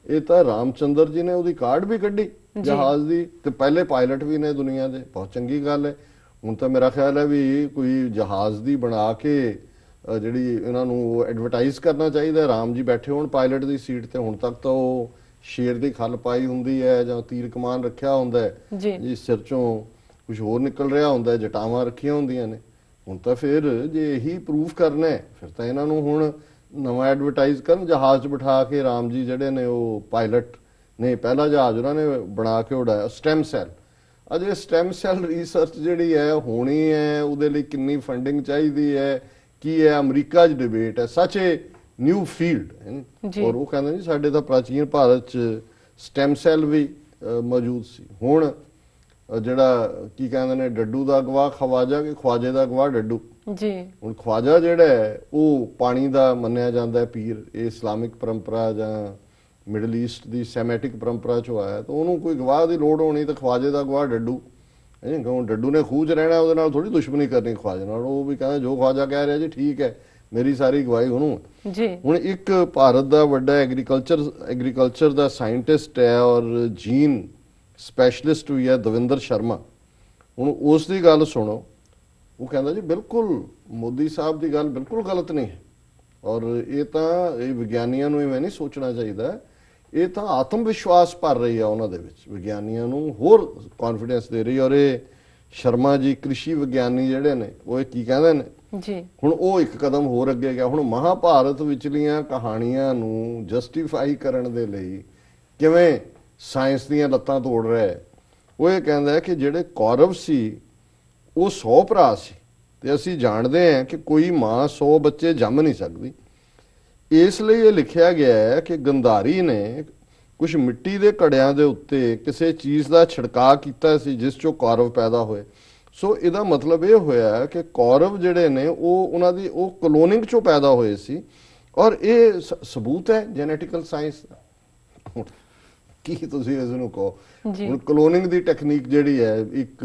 S2: ਇਹ ਤਾਂ ਰਾਮਚੰਦਰ ਜੀ ਨੇ ਉਹਦੀ ਕਾਰਡ ਵੀ ਕੱਢੀ ਜਹਾਜ਼ ਦੀ, ਤੇ ਪਹਿਲੇ ਪਾਇਲਟ ਵੀ ਨੇ ਦੁਨੀਆ ਦੇ। ਬਹੁਤ ਚੰਗੀ ਗੱਲ ਹੈ। ਹੁਣ ਤਾਂ ਮੇਰਾ ਖਿਆਲ ਹੈ ਵੀ ਕੋਈ ਜਹਾਜ਼ ਦੀ ਬਣਾ ਕੇ ਜਿਹੜੀ ਇਹਨਾਂ ਨੂੰ ਐਡਵਰਟਾਈਜ਼ ਕਰਨਾ ਚਾਹੀਦਾ, ਰਾਮ ਜੀ ਬੈਠੇ ਹੋਣ ਪਾਇਲਟ ਦੀ ਸੀਟ ਤੇ। ਹੁਣ ਤੱਕ ਤਾਂ ਉਹ ਸ਼ੇਰ ਦੀ ਖੱਲ ਪਾਈ ਹੁੰਦੀ ਹੈ ਜਾਂ ਤੀਰ ਕਮਾਨ ਰੱਖਿਆ ਹੁੰਦਾ ਹੈ ਜੀ, ਸਿਰ ਚੋਂ ਕੁਝ ਹੋਰ ਨਿਕਲ ਰਿਹਾ ਹੁੰਦਾ, ਜਟਾਵਾਂ ਰੱਖੀਆਂ ਹੁੰਦੀਆਂ ਨੇ। ਹੁਣ ਤਾਂ ਫਿਰ ਜੇ ਇਹੀ ਪ੍ਰੂਫ ਕਰਨਾ ਹੈ ਫਿਰ ਤਾਂ ਇਹਨਾਂ ਨੂੰ ਹੁਣ ਨਵਾਂ ਐਡਵਰਟਾਈਜ਼ ਕਰਨ, ਜਹਾਜ਼ 'ਚ ਬਿਠਾ ਕੇ ਰਾਮ ਜੀ ਜਿਹੜੇ ਨੇ ਉਹ ਪਾਇਲਟ ਨੇ, ਪਹਿਲਾ ਜਹਾਜ਼ ਉਹਨਾਂ ਨੇ ਬਣਾ ਕੇ ਉਡਾਇਆ ਸਟੈਮ ਸੈੱਲ। ਅਜੇ ਸਟੈਮ ਸੈੱਲ ਰਿਸਰਚ ਜਿਹੜੀ ਹੈ ਹੋਣੀ ਹੈ, ਉਹਦੇ ਲਈ ਕਿੰਨੀ ਫੰਡਿੰਗ ਚਾਹੀਦੀ ਹੈ, ਕੀ ਹੈ, ਅਮਰੀਕਾ 'ਚ ਡਿਬੇਟ ਹੈ, ਸੱਚ ਏ ਨਿਊ ਫੀਲਡ ਹੈ। ਔਰ ਉਹ ਕਹਿੰਦੇ ਜੀ ਸਾਡੇ ਤਾਂ ਪ੍ਰਾਚੀਨ ਭਾਰਤ 'ਚ ਸਟੈਮ ਸੈੱਲ ਵੀ ਮੌਜੂਦ ਸੀ। ਹੁਣ ਜਿਹੜਾ ਕੀ ਕਹਿੰਦੇ ਨੇ, ਡੱਡੂ ਦਾ ਗਵਾਹ ਖਵਾਜਾ ਕਿ ਖਵਾਜੇ ਦਾ ਗਵਾਹ ਡੱਡੂ ਜੀ। ਹੁਣ ਖਵਾਜਾ ਜਿਹੜਾ ਹੈ ਉਹ ਪਾਣੀ ਦਾ ਮੰਨਿਆ ਜਾਂਦਾ ਪੀਰ, ਇਹ ਇਸਲਾਮਿਕ ਪਰੰਪਰਾ ਜਾਂ ਮਿਡਲ ਈਸਟ ਦੀ ਸੈਮੈਟਿਕ ਪਰੰਪਰਾ 'ਚੋਂ ਆਇਆ, ਤਾਂ ਉਹਨੂੰ ਕੋਈ ਗਵਾਹ ਦੀ ਲੋੜ ਹੋਣੀ, ਤਾਂ ਖਵਾਜੇ ਦਾ ਗਵਾਹ ਡੱਡੂ। ਡੱਡੂ ਨੇ ਖੂਹ 'ਚ ਰਹਿਣਾ, ਉਹਦੇ ਨਾਲ ਥੋੜੀ ਦੁਸ਼ਮਣੀ ਕਰਨੀ ਖਵਾਜੇ ਨਾਲ। ਉਹ ਵੀ ਕਹਿੰਦਾ ਜੋ ਖਵਾਜਾ ਕਹਿ ਰਿਹਾ ਜੀ ਠੀਕ ਹੈ, ਮੇਰੀ ਸਾਰੀ ਗਵਾਹੀ ਉਹਨੂੰ ਹੈ।
S1: ਜੀ
S2: ਹੁਣ ਇੱਕ ਭਾਰਤ ਦਾ ਵੱਡਾ ਐਗਰੀਕਲਚਰ ਦਾ ਸਾਇੰਟਿਸਟ ਹੈ ਔਰ ਜੀਨ ਸਪੈਸ਼ਲਿਸਟ ਵੀ ਹੈ, ਦਵਿੰਦਰ ਸ਼ਰਮਾ। ਹੁਣ ਉਸ ਦੀ ਗੱਲ ਸੁਣੋ, ਉਹ ਕਹਿੰਦਾ ਜੀ ਬਿਲਕੁਲ ਮੋਦੀ ਸਾਹਿਬ ਦੀ ਗੱਲ ਬਿਲਕੁਲ ਗਲਤ ਨਹੀਂ ਹੈ, ਔਰ ਇਹ ਵਿਗਿਆਨੀਆਂ ਨੂੰ ਇਵੇਂ ਨਹੀਂ ਸੋਚਣਾ ਚਾਹੀਦਾ, ਇਹ ਤਾਂ ਆਤਮ ਵਿਸ਼ਵਾਸ ਭਰ ਰਹੀ ਆ ਉਹਨਾਂ ਦੇ ਵਿੱਚ, ਵਿਗਿਆਨੀਆਂ ਨੂੰ ਹੋਰ ਕੌਨਫੀਡੈਂਸ ਦੇ ਰਹੀ। ਔਰ ਇਹ ਸ਼ਰਮਾ ਜੀ ਕ੍ਰਿਸ਼ੀ ਵਿਗਿਆਨੀ ਜਿਹੜੇ ਨੇ, ਉਹ ਇਹ ਕੀ ਕਹਿੰਦੇ ਨੇ
S1: ਜੀ,
S2: ਹੁਣ ਉਹ ਇੱਕ ਕਦਮ ਹੋਰ ਅੱਗੇ ਗਿਆ। ਹੁਣ ਮਹਾਭਾਰਤ ਵਿਚਲੀਆਂ ਕਹਾਣੀਆਂ ਨੂੰ ਜਸਟੀਫਾਈ ਕਰਨ ਦੇ ਲਈ ਕਿਵੇਂ ਸਾਇੰਸ ਦੀਆਂ ਲੱਤਾਂ ਤੋੜ ਰਿਹਾ ਹੈ, ਉਹ ਇਹ ਕਹਿੰਦਾ ਹੈ ਕਿ ਜਿਹੜੇ ਕੌਰਵ ਸੀ ਉਹ 100 ਭਰਾ ਸੀ, ਤੇ ਅਸੀਂ ਜਾਣਦੇ ਹਾਂ ਕਿ ਕੋਈ ਮਾਂ 100 ਬੱਚੇ ਜੰਮ ਨਹੀਂ ਸਕਦੀ। ਇਸ ਲਈ ਇਹ ਲਿਖਿਆ ਗਿਆ ਹੈ ਕਿ ਗੰਧਾਰੀ ਨੇ ਕੁਝ ਮਿੱਟੀ ਦੇ ਘੜਿਆਂ ਦੇ ਉੱਤੇ ਕਿਸੇ ਚੀਜ਼ ਦਾ ਛਿੜਕਾਅ ਕੀਤਾ ਸੀ ਜਿਸ ਚੋਂ ਕੌਰਵ ਪੈਦਾ ਹੋਏ। ਸੋ ਇਹਦਾ ਮਤਲਬ ਇਹ ਹੋਇਆ ਕਿ ਕੌਰਵ ਜਿਹੜੇ ਨੇ ਉਹਨਾਂ ਦੀ ਕਲੋਨਿੰਗ ਚੋਂ ਪੈਦਾ ਹੋਏ ਸੀ, ਔਰ ਇਹ ਸਬੂਤ ਹੈ ਜੈਨੇਟਿਕਲ ਸਾਇੰਸ ਦਾ। ਕੀ ਤੁਸੀਂ ਇਸ ਨੂੰ ਕਹੋ। ਹੁਣ ਕਲੋਨਿੰਗ ਦੀ ਟੈਕਨੀਕ ਜਿਹੜੀ ਹੈ, ਇੱਕ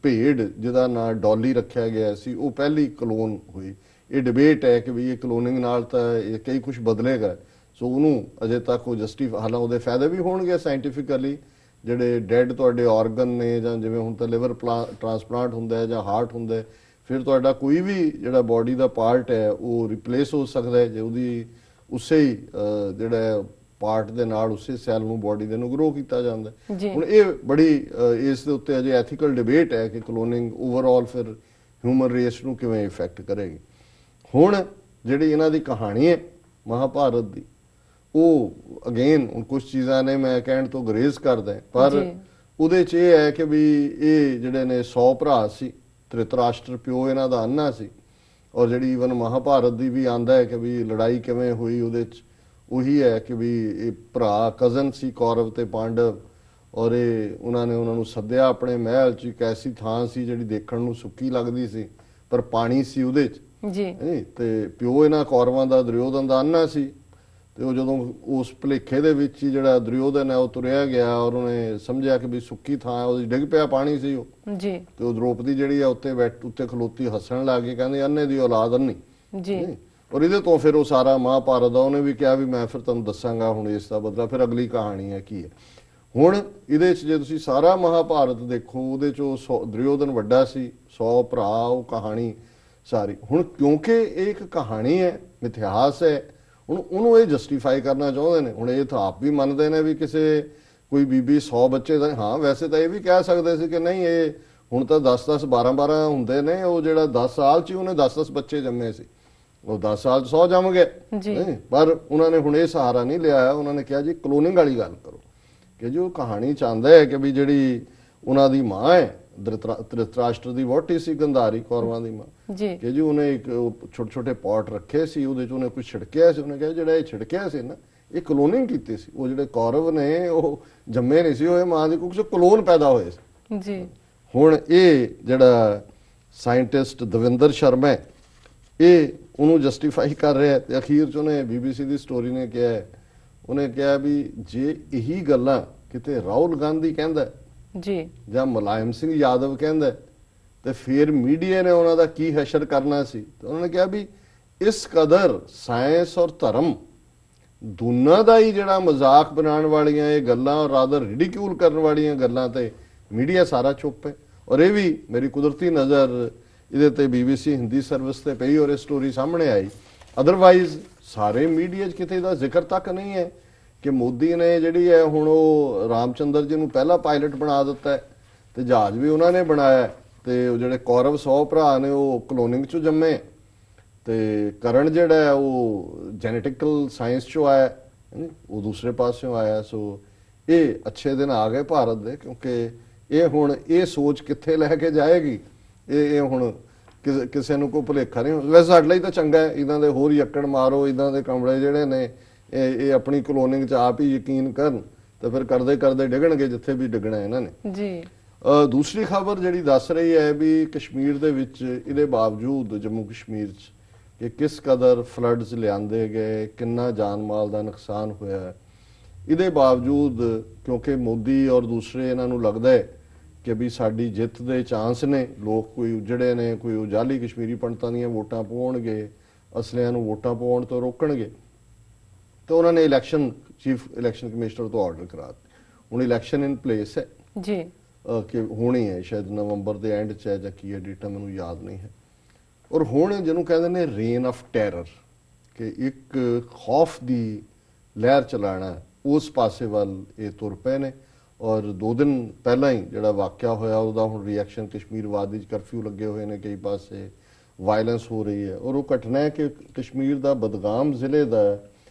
S2: ਭੇਡ ਜਿਹਦਾ ਨਾਂ ਡੋਲੀ ਰੱਖਿਆ ਗਿਆ ਸੀ, ਉਹ ਪਹਿਲੀ ਕਲੋਨ ਹੋਈ। ਇਹ ਡਿਬੇਟ ਹੈ ਕਿ ਵੀ ਇਹ ਕਲੋਨਿੰਗ ਨਾਲ ਤਾਂ ਇਹ ਕਈ ਕੁਝ ਬਦਲੇਗਾ, ਸੋ ਉਹਨੂੰ ਅਜੇ ਤੱਕ ਉਹ ਹਾਲਾਂ ਉਹਦੇ ਫਾਇਦੇ ਵੀ ਹੋਣਗੇ ਸਾਇੰਟੀਫਿਕਲੀ, ਜਿਹੜੇ ਡੈਡ ਤੁਹਾਡੇ ਆਰਗਨ ਨੇ, ਜਾਂ ਜਿਵੇਂ ਹੁਣ ਤਾਂ ਲਿਵਰ ਟ੍ਰਾਂਸਪਲਾਂਟ ਹੁੰਦਾ ਹੈ ਜਾਂ ਹਾਰਟ ਹੁੰਦਾ ਹੈ, ਫਿਰ ਤੁਹਾਡਾ ਕੋਈ ਵੀ ਜਿਹੜਾ ਬਾਡੀ ਦਾ ਪਾਰਟ ਹੈ ਉਹ ਰਿਪਲੇਸ ਹੋ ਸਕਦਾ ਹੈ ਜੇ ਉਹਦੀ ਉਸੇ ਹੀ ਜਿਹੜਾ ਪਾਰਟ ਦੇ ਨਾਲ ਉਸੇ ਸੈੱਲ ਨੂੰ ਬਾਡੀ ਦੇ ਨੂੰ ਗਰੋ ਕੀਤਾ ਜਾਂਦਾ। ਹੁਣ ਇਹ ਬੜੀ ਇਸ ਦੇ ਉੱਤੇ ਅਜੇ ਐਥੀਕਲ ਡਿਬੇਟ ਹੈ ਕਿ ਕਲੋਨਿੰਗ ਓਵਰਆਲ ਫਿਰ ਹਿਊਮਨ ਰੇਸ ਨੂੰ ਕਿਵੇਂ ਇਫੈਕਟ ਕਰੇਗੀ। ਹੁਣ ਜਿਹੜੀ ਇਹਨਾਂ ਦੀ ਕਹਾਣੀ ਹੈ ਮਹਾਭਾਰਤ ਦੀ, ਉਹ ਅਗੇਨ ਹੁਣ ਕੁਝ ਚੀਜ਼ਾਂ ਨੇ ਮੈਂ ਕਹਿਣ ਤੋਂ ਗਰੇਜ਼ ਕਰਦਾ, ਪਰ ਉਹਦੇ 'ਚ ਇਹ ਹੈ ਕਿ ਵੀ ਇਹ ਜਿਹੜੇ ਨੇ 100 ਭਰਾ ਸੀ, ਧ੍ਰਿਤਰਾਸ਼ਟਰ ਪਿਓ ਇਹਨਾਂ ਦਾ ਅੰਨਾ ਸੀ, ਔਰ ਜਿਹੜੀ ਈਵਨ ਮਹਾਭਾਰਤ ਦੀ ਵੀ ਆਂਦਾ ਹੈ ਕਿ ਵੀ ਲੜਾਈ ਕਿਵੇਂ ਹੋਈ, ਉਹਦੇ 'ਚ ਉਹੀ ਹੈ ਕਿ ਵੀ ਇਹ ਭਰਾ ਕਜ਼ਨ ਸੀ ਕੌਰਵ ਤੇ ਪਾਂਡਵ, ਔਰ ਇਹ ਉਹਨਾਂ ਨੇ ਉਹਨਾਂ ਨੂੰ ਸੱਦਿਆ ਆਪਣੇ ਮਹਿਲ 'ਚ। ਇੱਕ ਐਸੀ ਥਾਂ ਸੀ ਜਿਹੜੀ ਦੇਖਣ ਨੂੰ ਸੁੱਕੀ ਲੱਗਦੀ ਸੀ ਪਰ ਪਾਣੀ ਸੀ ਉਹਦੇ 'ਚ ਜੀ, ਤੇ ਪਿਓ ਇਹਨਾਂ ਕੌਰਵਾਂ ਦਾ ਦੁਰਯੋਧਨ ਦਾ ਅੰਨਾ ਸੀ। ਤੇ ਉਹ ਜਦੋਂ ਉਸ ਭੁਲੇਖੇ ਦੇ ਵਿੱਚ ਹੀ ਜਿਹੜਾ ਦੁਰਯੋਧਨ ਹੈ ਉਹ ਤੁਰਿਆ ਗਿਆ, ਔਰ ਉਹਨੇ ਸਮਝਿਆ ਕਿ ਵੀ ਸੁੱਕੀ ਥਾਂ, ਉਹਦੀ ਡਿੱਗ ਪਿਆ ਪਾਣੀ ਸੀ ਉਹ ਜੀ, ਤੇ ਉਹ ਦ੍ਰੋਪਦੀ ਜਿਹੜੀ ਆ ਉੱਤੇ ਖਲੋਤੀ ਹੱਸਣ ਲੱਗ ਗਈ, ਕਹਿੰਦੇ ਅੰਨੇ ਦੀ ਔਲਾਦ ਅੰਨੀ ਜੀ। ਔਰ ਇਹਦੇ ਤੋਂ ਫਿਰ ਉਹ ਸਾਰਾ ਮਹਾਭਾਰਤ ਦਾ ਉਹਨੇ ਵੀ ਕਿਹਾ ਵੀ ਮੈਂ ਫਿਰ ਤੁਹਾਨੂੰ ਦੱਸਾਂਗਾ ਹੁਣ ਇਸ ਦਾ ਬਦਲਾ, ਫਿਰ ਅਗਲੀ ਕਹਾਣੀ ਹੈ ਕੀ ਹੈ। ਹੁਣ ਇਹਦੇ 'ਚ ਜੇ ਤੁਸੀਂ ਸਾਰਾ ਮਹਾਭਾਰਤ ਦੇਖੋ, ਉਹਦੇ 'ਚ ਦੁਰਯੋਧਨ ਵੱਡਾ ਸੀ, 100 ਭਰਾ, ਉਹ ਕਹਾਣੀ ਸਾਰੀ। ਹੁਣ ਕਿਉਂਕਿ ਇਹ ਇੱਕ ਕਹਾਣੀ ਹੈ, ਇਤਿਹਾਸ ਹੈ, ਹੁਣ ਉਹਨੂੰ ਇਹ ਜਸਟੀਫਾਈ ਕਰਨਾ ਚਾਹੁੰਦੇ ਨੇ। ਹੁਣ ਇਹ ਤਾਂ ਆਪ ਵੀ ਮੰਨਦੇ ਨੇ ਵੀ ਕੋਈ ਬੀਬੀ 100 ਬੱਚੇ ਦਾ, ਹਾਂ ਵੈਸੇ ਤਾਂ ਇਹ ਵੀ ਕਹਿ ਸਕਦੇ ਸੀ ਕਿ ਨਹੀਂ, ਇਹ ਹੁਣ ਤਾਂ 10-10 12-12 ਹੁੰਦੇ ਨੇ, ਉਹ ਜਿਹੜਾ 10 ਸਾਲ 'ਚ ਉਹਨੇ 10-10 ਬੱਚੇ ਜੰਮੇ ਸੀ, ਉਹ 10 ਸਾਲ 100 ਜੰਮ ਗਏ। ਪਰ ਉਹਨਾਂ ਨੇ ਹੁਣ ਇਹ ਸਹਾਰਾ ਨਹੀਂ ਲਿਆ, ਉਹਨਾਂ ਨੇ ਕਿਹਾ ਜੀ ਕਲੋਨਿੰਗ ਵਾਲੀ ਗੱਲ ਕਰੋ, ਕਿ ਜੋ ਕਹਾਣੀ ਚਾਹੁੰਦਾ ਹੈ ਕਿ ਵੀ ਜਿਹੜੀ ਉਹਨਾਂ ਦੀ ਮਾਂ ਹੈ ਧ੍ਰਿਤਰਾਸ਼ਟਰ ਦੀ ਵਹੁਟੀ ਸੀ ਗੰਧਾਰੀ, ਕੌਰਵਾਂ ਦੀ ਮਾਂ, ਕਿ ਜੀ ਉਹਨੇ ਇੱਕ ਛੋਟੇ ਛੋਟੇ ਪੌਟ ਰੱਖੇ ਸੀ, ਉਹਦੇ 'ਚ ਉਹਨੇ ਕੁਝ ਛਿੜਕਿਆ ਸੀ। ਉਹਨੇ ਕਿਹਾ ਜਿਹੜਾ ਇਹ ਛਿੜਕਿਆ ਸੀ ਨਾ, ਇਹ ਕਲੋਨਿੰਗ ਕੀਤੀ ਸੀ। ਉਹ ਜਿਹੜੇ ਕੌਰਵ ਨੇ ਉਹ ਜੰਮੇ ਨਹੀਂ ਸੀ ਹੋਏ ਮਾਂ ਦੀ ਕੁੱਖ 'ਚ, ਕਲੋਨ ਪੈਦਾ ਹੋਏ ਸੀ ਜੀ। ਹੁਣ ਇਹ ਜਿਹੜਾ ਸਾਇੰਟਿਸਟ ਦਵਿੰਦਰ ਸ਼ਰਮਾ ਹੈ, ਇਹ ਉਹਨੂੰ ਜਸਟੀਫਾਈ ਕਰ ਰਿਹਾ, ਤੇ ਅਖੀਰ 'ਚ ਉਹਨੇ BBC ਦੀ ਸਟੋਰੀ ਨੇ ਕਿਹਾ, ਉਹਨੇ ਕਿਹਾ ਵੀ ਜੇ ਇਹੀ ਗੱਲਾਂ ਕਿਤੇ ਰਾਹੁਲ ਗਾਂਧੀ ਕਹਿੰਦਾ ਜੀ ਜਾਂ ਮੁਲਾਇਮ ਸਿੰਘ ਯਾਦਵ ਕਹਿੰਦਾ, ਤੇ ਫਿਰ ਮੀਡੀਆ ਨੇ ਉਹਨਾਂ ਦਾ ਕੀ ਹਸ਼ਰ ਕਰਨਾ ਸੀ। ਤੇ ਉਹਨਾਂ ਨੇ ਕਿਹਾ ਵੀ ਇਸ ਕਦਰ ਸਾਇੰਸ ਔਰ ਧਰਮ ਦੋਨਾਂ ਦਾ ਹੀ ਜਿਹੜਾ ਮਜ਼ਾਕ ਬਣਾਉਣ ਵਾਲੀਆਂ ਇਹ ਗੱਲਾਂ, ਔਰ ਰਾਦਰ ਰਿਡੀਕਿਊਲ ਕਰਨ ਵਾਲੀਆਂ ਗੱਲਾਂ ਤੇ ਮੀਡੀਆ ਸਾਰਾ ਚੁੱਪ ਹੈ। ਔਰ ਇਹ ਵੀ ਮੇਰੀ ਕੁਦਰਤੀ ਨਜ਼ਰ ਇਹਦੇ ਤੇ BBC ਹਿੰਦੀ ਸਰਵਿਸ ਤੇ ਪਈ, ਔਰ ਇਹ ਸਟੋਰੀ ਸਾਹਮਣੇ ਆਈ। ਅਦਰਵਾਈਜ਼ ਸਾਰੇ ਮੀਡੀਆ 'ਚ ਕਿਤੇ ਦਾ ਜ਼ਿਕਰ ਤੱਕ ਨਹੀਂ ਹੈ ਕਿ ਮੋਦੀ ਨੇ ਜਿਹੜੀ ਹੈ ਹੁਣ ਉਹ ਰਾਮਚੰਦਰ ਜੀ ਨੂੰ ਪਹਿਲਾ ਪਾਇਲਟ ਬਣਾ ਦਿੱਤਾ, ਤੇ ਜਹਾਜ਼ ਵੀ ਉਹਨਾਂ ਨੇ ਬਣਾਇਆ, ਤੇ ਉਹ ਜਿਹੜੇ ਕੌਰਵ 100 ਭਰਾ ਨੇ ਉਹ ਕਲੋਨਿੰਗ 'ਚੋਂ ਜੰਮੇ, ਤੇ ਕਰਨ ਜਿਹੜਾ ਉਹ ਜੈਨੇਟਿਕਲ ਸਾਇੰਸ 'ਚੋਂ ਆਇਆ, ਉਹ ਦੂਸਰੇ ਪਾਸਿਓਂ ਆਇਆ। ਸੋ ਇਹ ਅੱਛੇ ਦਿਨ ਆ ਗਏ ਭਾਰਤ ਦੇ, ਕਿਉਂਕਿ ਇਹ ਹੁਣ ਇਹ ਸੋਚ ਕਿੱਥੇ ਲੈ ਕੇ ਜਾਏਗੀ, ਇਹ ਹੁਣ ਕਿਸੇ ਨੂੰ ਕੋਈ ਭੁਲੇਖਾ ਨਹੀਂ। ਵੈਸੇ ਸਾਡੇ ਲਈ ਤਾਂ ਚੰਗਾ ਹੈ, ਇਹਨਾਂ ਦੇ ਹੋਰ ਯੱਕੜ ਮਾਰੋ, ਇਹਨਾਂ ਦੇ ਕਮਰੇ ਜਿਹੜੇ ਨੇ ਇਹ ਆਪਣੀ ਕਲੋਨਿੰਗ 'ਚ ਆਪ ਹੀ ਯਕੀਨ ਕਰਨ, ਤੇ ਫਿਰ ਕਰਦੇ ਕਰਦੇ ਡਿੱਗਣਗੇ ਜਿੱਥੇ ਵੀ ਡਿੱਗਣਾ ਇਹਨਾਂ ਨੇ ਜੀ। ਦੂਸਰੀ ਖਬਰ ਜਿਹੜੀ ਦੱਸ ਰਹੀ ਹੈ ਵੀ ਕਸ਼ਮੀਰ ਦੇ ਵਿੱਚ ਇਹਦੇ ਬਾਵਜੂਦ ਜੰਮੂ ਕਸ਼ਮੀਰ 'ਚ ਕਿ ਕਿਸ ਕਦਰ ਫਲੱਡਸ ਲਿਆਂਦੇ ਗਏ, ਕਿੰਨਾ ਜਾਨ ਮਾਲ ਦਾ ਨੁਕਸਾਨ ਹੋਇਆ, ਇਹਦੇ ਬਾਵਜੂਦ ਕਿਉਂਕਿ ਮੋਦੀ ਔਰ ਦੂਸਰੇ ਇਹਨਾਂ ਨੂੰ ਲੱਗਦਾ ਹੈ ਕਿ ਵੀ ਸਾਡੀ ਜਿੱਤ ਦੇ ਚਾਂਸ ਨੇ, ਲੋਕ ਕੋਈ ਉਜੜੇ ਨੇ, ਕੋਈ ਉਜਾਲੀ ਕਸ਼ਮੀਰੀ ਪੰਡਤਾਂ ਦੀਆਂ ਵੋਟਾਂ ਪਾਉਣਗੇ, ਅਸਲਿਆਂ ਨੂੰ ਵੋਟਾਂ ਪਾਉਣ ਤੋਂ ਰੋਕਣਗੇ। ਤੇ ਉਹਨਾਂ ਨੇ ਚੀਫ ਇਲੈਕਸ਼ਨ ਕਮਿਸ਼ਨਰ ਤੋਂ ਆਰਡਰ ਕਰਾ ਦਿੱਤੇ। ਹੁਣ ਇਲੈਕਸ਼ਨ ਇਨ ਪਲੇਸ ਹੈ
S1: ਜੀ
S2: ਕਿ ਹੋਣੀ ਹੈ, ਸ਼ਾਇਦ ਨਵੰਬਰ ਦੇ ਐਂਡ 'ਚ ਹੈ ਜਾਂ ਕੀ ਹੈ, ਡੇਟਾ ਮੈਨੂੰ ਯਾਦ ਨਹੀਂ ਹੈ। ਔਰ ਹੁਣ ਜਿਹਨੂੰ ਕਹਿੰਦੇ ਨੇ ਰੇਨ ਆਫ ਟੈਰਰ, ਕਿ ਇੱਕ ਖੌਫ ਦੀ ਲਹਿਰ ਚਲਾਣਾ, ਉਸ ਪਾਸੇ ਵੱਲ ਇਹ ਤੁਰ ਪਏ ਨੇ। ਔਰ 2 ਦਿਨ ਪਹਿਲਾਂ ਹੀ ਜਿਹੜਾ ਵਾਕਿਆ ਹੋਇਆ ਉਹਦਾ ਹੁਣ ਰਿਐਕਸ਼ਨ, ਕਸ਼ਮੀਰ ਵਾਦੀ 'ਚ ਕਰਫਿਊ ਲੱਗੇ ਹੋਏ ਨੇ, ਕਈ ਪਾਸੇ ਵਾਇਲੈਂਸ ਹੋ ਰਹੀ ਹੈ। ਔਰ ਉਹ ਘਟਨਾ ਹੈ ਕਿ ਕਸ਼ਮੀਰ ਦਾ ਬਦਗਾਮ ਜ਼ਿਲ੍ਹੇ ਦਾ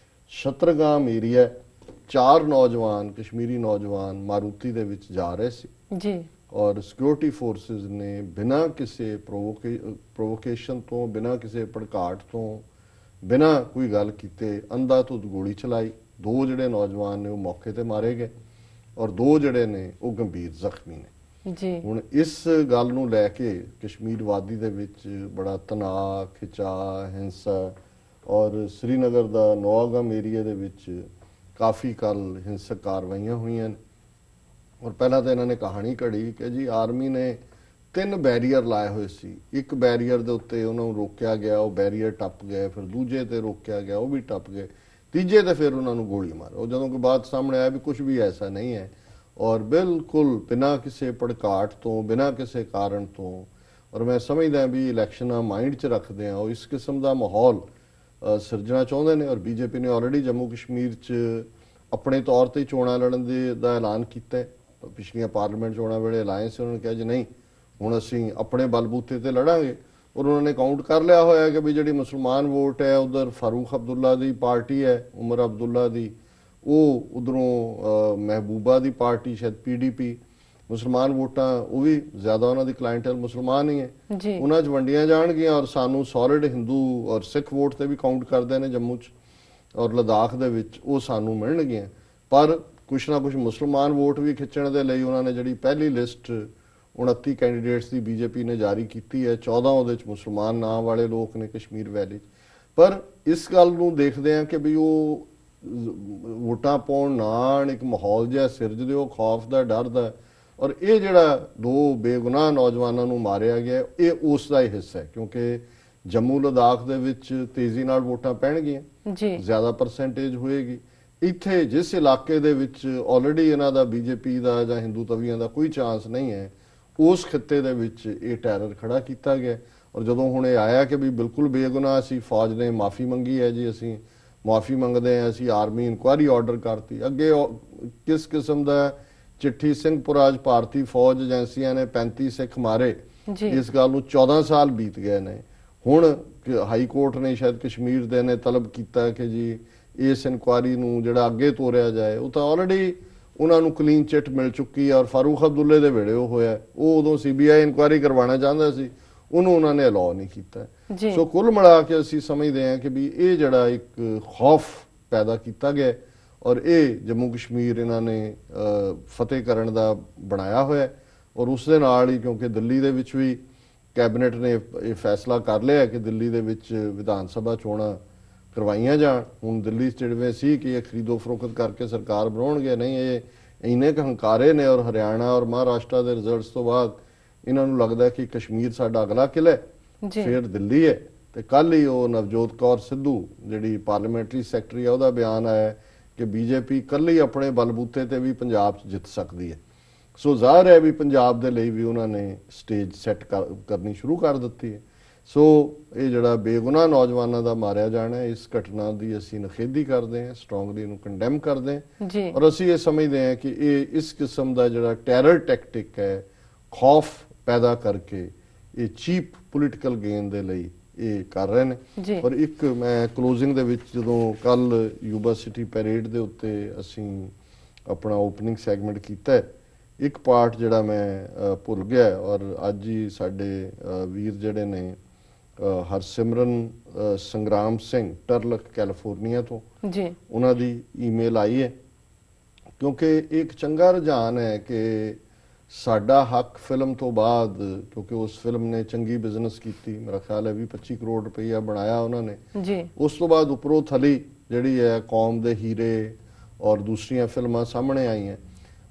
S2: ਛਤਰਗਾਮ ਏਰੀਆ, 4 ਨੌਜਵਾਨ ਕਸ਼ਮੀਰੀ ਨੌਜਵਾਨ ਮਾਰੂਤੀ ਦੇ ਵਿੱਚ ਜਾ ਰਹੇ ਸੀ
S1: ਜੀ,
S2: ਔਰ ਸਿਕਿਉਰਿਟੀ ਫੋਰਸਿਸ ਨੇ ਬਿਨਾਂ ਕਿਸੇ ਪ੍ਰੋਵੋਕੇਸ਼ਨ ਤੋਂ, ਬਿਨਾਂ ਕਿਸੇ ਭੜਕਾਟ ਤੋਂ, ਬਿਨਾਂ ਕੋਈ ਗੱਲ ਕੀਤੇ ਅੰਧਾਧੁੰਦ ਗੋਲੀ ਚਲਾਈ। 2 ਜਿਹੜੇ ਨੌਜਵਾਨ ਨੇ ਉਹ ਮੌਕੇ ਤੇ ਮਾਰੇ ਗਏ ਔਰ 2 ਜਿਹੜੇ ਨੇ ਉਹ ਗੰਭੀਰ ਜ਼ਖਮੀ ਨੇ
S1: ਜੀ।
S2: ਹੁਣ ਇਸ ਗੱਲ ਨੂੰ ਲੈ ਕੇ ਕਸ਼ਮੀਰ ਵਾਦੀ ਦੇ ਵਿੱਚ ਬੜਾ ਤਣਾਅ, ਖਿਚਾਅ, ਹਿੰਸਾ, ਔਰ ਸ੍ਰੀਨਗਰ ਦਾ ਨੌਗਮ ਏਰੀਆ ਦੇ ਵਿੱਚ ਕਾਫੀ ਕੱਲ ਹਿੰਸਕ ਕਾਰਵਾਈਆਂ ਹੋਈਆਂ ਨੇ। ਔਰ ਪਹਿਲਾਂ ਤਾਂ ਇਹਨਾਂ ਨੇ ਕਹਾਣੀ ਘੜੀ ਕਿ ਜੀ ਆਰਮੀ ਨੇ 3 ਬੈਰੀਅਰ ਲਾਏ ਹੋਏ ਸੀ। ਇੱਕ ਬੈਰੀਅਰ ਦੇ ਉੱਤੇ ਉਹਨਾਂ ਨੂੰ ਰੋਕਿਆ ਗਿਆ, ਉਹ ਬੈਰੀਅਰ ਟੱਪ ਗਏ, ਫਿਰ ਦੂਜੇ ਤੇ ਰੋਕਿਆ ਗਿਆ, ਉਹ ਵੀ ਟੱਪ ਗਏ, ਤੀਜੇ ਤੇ ਫਿਰ ਉਹਨਾਂ ਨੂੰ ਗੋਲੀ ਮਾਰ। ਉਹ ਜਦੋਂ ਕਿ ਬਾਅਦ ਸਾਹਮਣੇ ਆਇਆ ਵੀ ਕੁਝ ਵੀ ਐਸਾ ਨਹੀਂ ਹੈ ਔਰ ਬਿਲਕੁਲ ਬਿਨਾਂ ਕਿਸੇ ਭੜਕਾਟ ਤੋਂ, ਬਿਨਾਂ ਕਿਸੇ ਕਾਰਨ ਤੋਂ। ਔਰ ਮੈਂ ਸਮਝਦਾ ਵੀ ਇਲੈਕਸ਼ਨਾਂ ਮਾਈਂਡ 'ਚ ਰੱਖਦੇ ਆ, ਉਹ ਇਸ ਕਿਸਮ ਦਾ ਮਾਹੌਲ ਸਿਰਜਣਾ ਚਾਹੁੰਦੇ ਨੇ। ਔਰ ਬੀਜੇਪੀ ਨੇ ਆਲਰੇਡੀ ਜੰਮੂ ਕਸ਼ਮੀਰ 'ਚ ਆਪਣੇ ਤੌਰ ਤੇ ਚੋਣਾਂ ਲੜਨ ਦਾ ਐਲਾਨ ਕੀਤਾ ਹੈ। ਪਿਛਲੀਆਂ ਪਾਰਲੀਮੈਂਟ ਚੋਣਾਂ ਵੇਲੇ ਅਲਾਇੰਸ ਉਹਨਾਂ ਨੇ ਕਿਹਾ ਜੀ ਨਹੀਂ, ਹੁਣ ਅਸੀਂ ਆਪਣੇ ਬਲਬੂਤੇ ਤੇ ਲੜਾਂਗੇ। ਔਰ ਉਹਨਾਂ ਨੇ ਕਾਊਂਟ ਕਰ ਲਿਆ ਹੋਇਆ ਕਿ ਵੀ ਜਿਹੜੀ ਮੁਸਲਮਾਨ ਵੋਟ ਹੈ ਉਧਰ ਫਾਰੂਕ ਅਬਦੁੱਲਾ ਦੀ ਪਾਰਟੀ ਹੈ, ਉਮਰ ਅਬਦੁੱਲਾ ਦੀ, ਉਹ ਉਧਰੋਂ ਮਹਿਬੂਬਾ ਦੀ ਪਾਰਟੀ ਸ਼ਾਇਦ PDP, ਮੁਸਲਮਾਨ ਵੋਟਾਂ ਉਹ ਵੀ ਜ਼ਿਆਦਾ ਉਹਨਾਂ ਦੀ ਕਲਾਇੰਟਲ ਮੁਸਲਮਾਨ ਹੀ ਹੈ, ਉਹਨਾਂ 'ਚ ਵੰਡੀਆਂ ਜਾਣਗੀਆਂ। ਔਰ ਸਾਨੂੰ ਸੋਲਿਡ ਹਿੰਦੂ ਔਰ ਸਿੱਖ ਵੋਟ ਤੇ ਵੀ ਕਾਊਂਟ ਕਰਦੇ ਨੇ ਜੰਮੂ 'ਚ ਔਰ ਲਦਾਖ ਦੇ ਵਿੱਚ, ਉਹ ਸਾਨੂੰ ਮਿਲਣਗੀਆਂ। ਪਰ ਕੁਛ ਨਾ ਕੁਛ ਮੁਸਲਮਾਨ ਵੋਟ ਵੀ ਖਿੱਚਣ ਦੇ ਲਈ ਉਹਨਾਂ ਨੇ ਜਿਹੜੀ ਪਹਿਲੀ ਲਿਸਟ 29 ਕੈਂਡੀਡੇਟਸ ਦੀ ਬੀਜੇਪੀ ਨੇ ਜਾਰੀ ਕੀਤੀ ਹੈ, 14 ਉਹਦੇ 'ਚ ਮੁਸਲਮਾਨ ਨਾਂ ਵਾਲੇ ਲੋਕ ਨੇ ਕਸ਼ਮੀਰ ਵੈਲੀ 'ਚ। ਪਰ ਇਸ ਗੱਲ ਨੂੰ ਦੇਖਦੇ ਆ ਕਿ ਵੀ ਉਹ ਵੋਟਾਂ ਪਾਉਣ ਨਾਲ ਇੱਕ ਮਾਹੌਲ ਜਿਹਾ ਸਿਰਜਦੇ, ਉਹ ਖੌਫ ਦਾ, ਡਰ ਦਾ। ਔਰ ਇਹ ਜਿਹੜਾ 2 ਬੇਗੁਨਾਹ ਨੌਜਵਾਨਾਂ ਨੂੰ ਮਾਰਿਆ ਗਿਆ, ਇਹ ਉਸ ਦਾ ਹੀ ਹਿੱਸਾ ਹੈ, ਕਿਉਂਕਿ ਜੰਮੂ ਲਦਾਖ ਦੇ ਵਿੱਚ ਤੇਜ਼ੀ ਨਾਲ ਵੋਟਾਂ ਪੈਣਗੀਆਂ, ਜ਼ਿਆਦਾ ਪਰਸੈਂਟੇਜ ਹੋਏਗੀ। ਇੱਥੇ ਜਿਸ ਇਲਾਕੇ ਦੇ ਵਿੱਚ ਆਲਰੇਡੀ ਇਹਨਾਂ ਦਾ ਬੀਜੇਪੀ ਦਾ ਜਾਂ ਹਿੰਦੂ ਤਵੀਆਂ ਦਾ ਕੋਈ ਚਾਂਸ ਨਹੀਂ ਹੈ, ਉਸ ਖਿੱਤੇ ਦੇ ਵਿੱਚ ਇਹ ਟੈਰਰ ਖੜਾ ਕੀਤਾ ਗਿਆ। ਔਰ ਜਦੋਂ ਹੁਣ ਇਹ ਆਇਆ ਕਿ ਵੀ ਬਿਲਕੁਲ ਬੇਗੁਨਾਹ ਸੀ, ਫੌਜ ਨੇ ਮਾਫੀ ਮੰਗੀ ਹੈ ਜੀ, ਅਸੀਂ ਮਾਫੀ ਮੰਗਦੇ ਹਾਂ, ਅਸੀਂ ਆਰਮੀ ਇਨਕੁਆਇਰੀ ਆਰਡਰ ਕਰਤੀ। ਅੱਗੇ ਕਿਸ ਕਿਸਮ ਦਾ ਚਿੱਠੀ ਸਿੰਘਪੁਰਾ 'ਚ ਭਾਰਤੀ ਫੌਜ ਏਜੰਸੀਆਂ ਨੇ 35 ਸਿੱਖ ਮਾਰੇ, ਇਸ ਗੱਲ ਨੂੰ 14 ਸਾਲ ਬੀਤ ਗਏ ਨੇ। ਹੁਣ ਹਾਈ ਕੋਰਟ ਨੇ ਸ਼ਾਇਦ ਕਸ਼ਮੀਰ ਦੇ ਨੇ ਤਲਬ ਕੀਤਾ ਕਿ ਜੀ ਇਸ ਇਨਕੁਆਇਰੀ ਨੂੰ ਜਿਹੜਾ ਅੱਗੇ ਤੋਰਿਆ ਜਾਏ। ਉਹ ਤਾਂ ਆਲਰੇਡੀ ਉਹਨਾਂ ਨੂੰ ਕਲੀਨ ਚਿੱਟ ਮਿਲ ਚੁੱਕੀ ਹੈ ਔਰ ਫਾਰੂਕ ਅਬਦੁੱਲੇ ਦੇ ਵੇਲੇ ਉਹ ਹੋਇਆ, ਉਹ ਉਦੋਂ CBI ਇਨਕੁਆਇਰੀ ਕਰਵਾਉਣਾ ਚਾਹੁੰਦਾ ਸੀ, ਉਹਨੂੰ ਉਹਨਾਂ ਨੇ ਅਲਾਉ ਨਹੀਂ ਕੀਤਾ। ਸੋ ਕੁੱਲ ਮਿਲਾ ਕੇ ਅਸੀਂ ਸਮਝਦੇ ਹਾਂ ਕਿ ਵੀ ਇਹ ਜਿਹੜਾ ਇੱਕ ਖੌਫ ਪੈਦਾ ਕੀਤਾ ਗਿਆ ਔਰ ਇਹ ਜੰਮੂ ਕਸ਼ਮੀਰ ਇਹਨਾਂ ਨੇ ਫਤਿਹ ਕਰਨ ਦਾ ਬਣਾਇਆ ਹੋਇਆ। ਔਰ ਉਸ ਦੇ ਨਾਲ ਹੀ ਕਿਉਂਕਿ ਦਿੱਲੀ ਦੇ ਵਿੱਚ ਵੀ ਕੈਬਨਿਟ ਨੇ ਇਹ ਫੈਸਲਾ ਕਰ ਲਿਆ ਕਿ ਦਿੱਲੀ ਦੇ ਵਿੱਚ ਵਿਧਾਨ ਸਭਾ ਚੋਣਾਂ ਕਰਵਾਈਆਂ ਜਾਣ। ਹੁਣ ਦਿੱਲੀ 'ਚ ਜਿਵੇਂ ਸੀ ਕਿ ਇਹ ਖਰੀਦੋ ਫਰੋਖਤ ਕਰਕੇ ਸਰਕਾਰ ਬਣਾਉਣਗੇ, ਨਹੀਂ, ਇਹ ਇੰਨੇ ਕੁ ਹੰਕਾਰੇ ਨੇ। ਔਰ ਹਰਿਆਣਾ ਔਰ ਮਹਾਰਾਸ਼ਟਰ ਦੇ ਰਿਜ਼ਲਟਸ ਤੋਂ ਬਾਅਦ ਇਹਨਾਂ ਨੂੰ ਲੱਗਦਾ ਕਿ ਕਸ਼ਮੀਰ ਸਾਡਾ ਅਗਲਾ ਕਿਲ੍ਹਾ ਹੈ, ਫਿਰ ਦਿੱਲੀ ਹੈ। ਤੇ ਕੱਲ ਹੀ ਉਹ ਨਵਜੋਤ ਕੌਰ ਸਿੱਧੂ ਜਿਹੜੀ ਪਾਰਲੀਮੈਂਟਰੀ ਸੈਕਟਰੀ ਆ, ਉਹਦਾ ਬਿਆਨ ਆਇਆ ਕਿ ਬੀਜੇਪੀ ਕੱਲੀ ਆਪਣੇ ਬਲਬੂਤੇ ਤੇ ਵੀ ਪੰਜਾਬ 'ਚ ਜਿੱਤ ਸਕਦੀ ਹੈ। ਸੋ ਜ਼ਾਹਰ ਹੈ ਵੀ ਪੰਜਾਬ ਦੇ ਲਈ ਵੀ ਉਹਨਾਂ ਨੇ ਸਟੇਜ ਸੈੱਟ ਕਰਨੀ ਸ਼ੁਰੂ ਕਰ ਦਿੱਤੀ ਹੈ। ਸੋ ਇਹ ਜਿਹੜਾ ਬੇਗੁਨਾਹ ਨੌਜਵਾਨਾਂ ਦਾ ਮਾਰਿਆ ਜਾਣਾ, ਇਸ ਘਟਨਾ ਦੀ ਅਸੀਂ ਨਿਖੇਧੀ ਕਰਦੇ ਹਾਂ, ਸਟਰੋਂਗਲੀ ਇਹਨੂੰ ਕੰਡੈਮ ਕਰਦੇ ਹਾਂ। ਔਰ ਅਸੀਂ ਇਹ ਸਮਝਦੇ ਹਾਂ ਕਿ ਇਹ ਇਸ ਕਿਸਮ ਦਾ ਜਿਹੜਾ ਟੈਰਰ ਟੈਕਟਿਕ ਹੈ, ਖੌਫ ਪੈਦਾ ਕਰਕੇ ਇਹ ਚੀਪ ਪੋਲੀਟੀਕਲ ਗੇਨ ਦੇ ਲਈ ਇਹ ਕਰ ਰਹੇ ਨੇ। ਔਰ ਇੱਕ ਮੈਂ ਕਲੋਜ਼ਿੰਗ ਦੇ ਵਿੱਚ ਜਦੋਂ ਕੱਲ ਯੂਬਾ ਸਿਟੀ ਪੈਰੇਡ ਦੇ ਉੱਤੇ ਅਸੀਂ ਆਪਣਾ ਓਪਨਿੰਗ ਸੈਗਮੈਂਟ ਕੀਤਾ, ਇੱਕ ਪਾਰਟ ਜਿਹੜਾ ਮੈਂ ਭੁੱਲ ਗਿਆ ਔਰ ਅੱਜ ਹੀ ਸਾਡੇ ਵੀਰ ਜਿਹੜੇ ਨੇ ਹਰਸਿਮਰਨ ਸੰਗਰਾਮ ਸਿੰਘ ਟਰਲਕ ਕੈਲੀਫੋਰਨੀਆ ਤੋਂ, ਉਹਨਾਂ ਦੀ ਈਮੇਲ ਆਈ ਹੈ। ਕਿਉਂਕਿ ਇੱਕ ਚੰਗਾ ਰੁਝਾਨ ਹੈ ਕਿ ਸਾਡਾ ਹੱਕ ਫਿਲਮ ਤੋਂ ਬਾਅਦ, ਕਿਉਂਕਿ ਉਸ ਫਿਲਮ ਨੇ ਚੰਗੀ ਬਿਜ਼ਨਸ ਕੀਤੀ, ਮੇਰਾ ਖਿਆਲ ਹੈ 20-25 ਕਰੋੜ ਰੁਪਈਆ ਬਣਾਇਆ ਉਹਨਾਂ ਨੇ। ਉਸ ਤੋਂ ਬਾਅਦ ਉੱਪਰੋਂ ਥਲੀ ਜਿਹੜੀ ਹੈ ਕੌਮ ਦੇ ਹੀਰੇ ਔਰ ਦੂਸਰੀਆਂ ਫਿਲਮਾਂ ਸਾਹਮਣੇ ਆਈਆਂ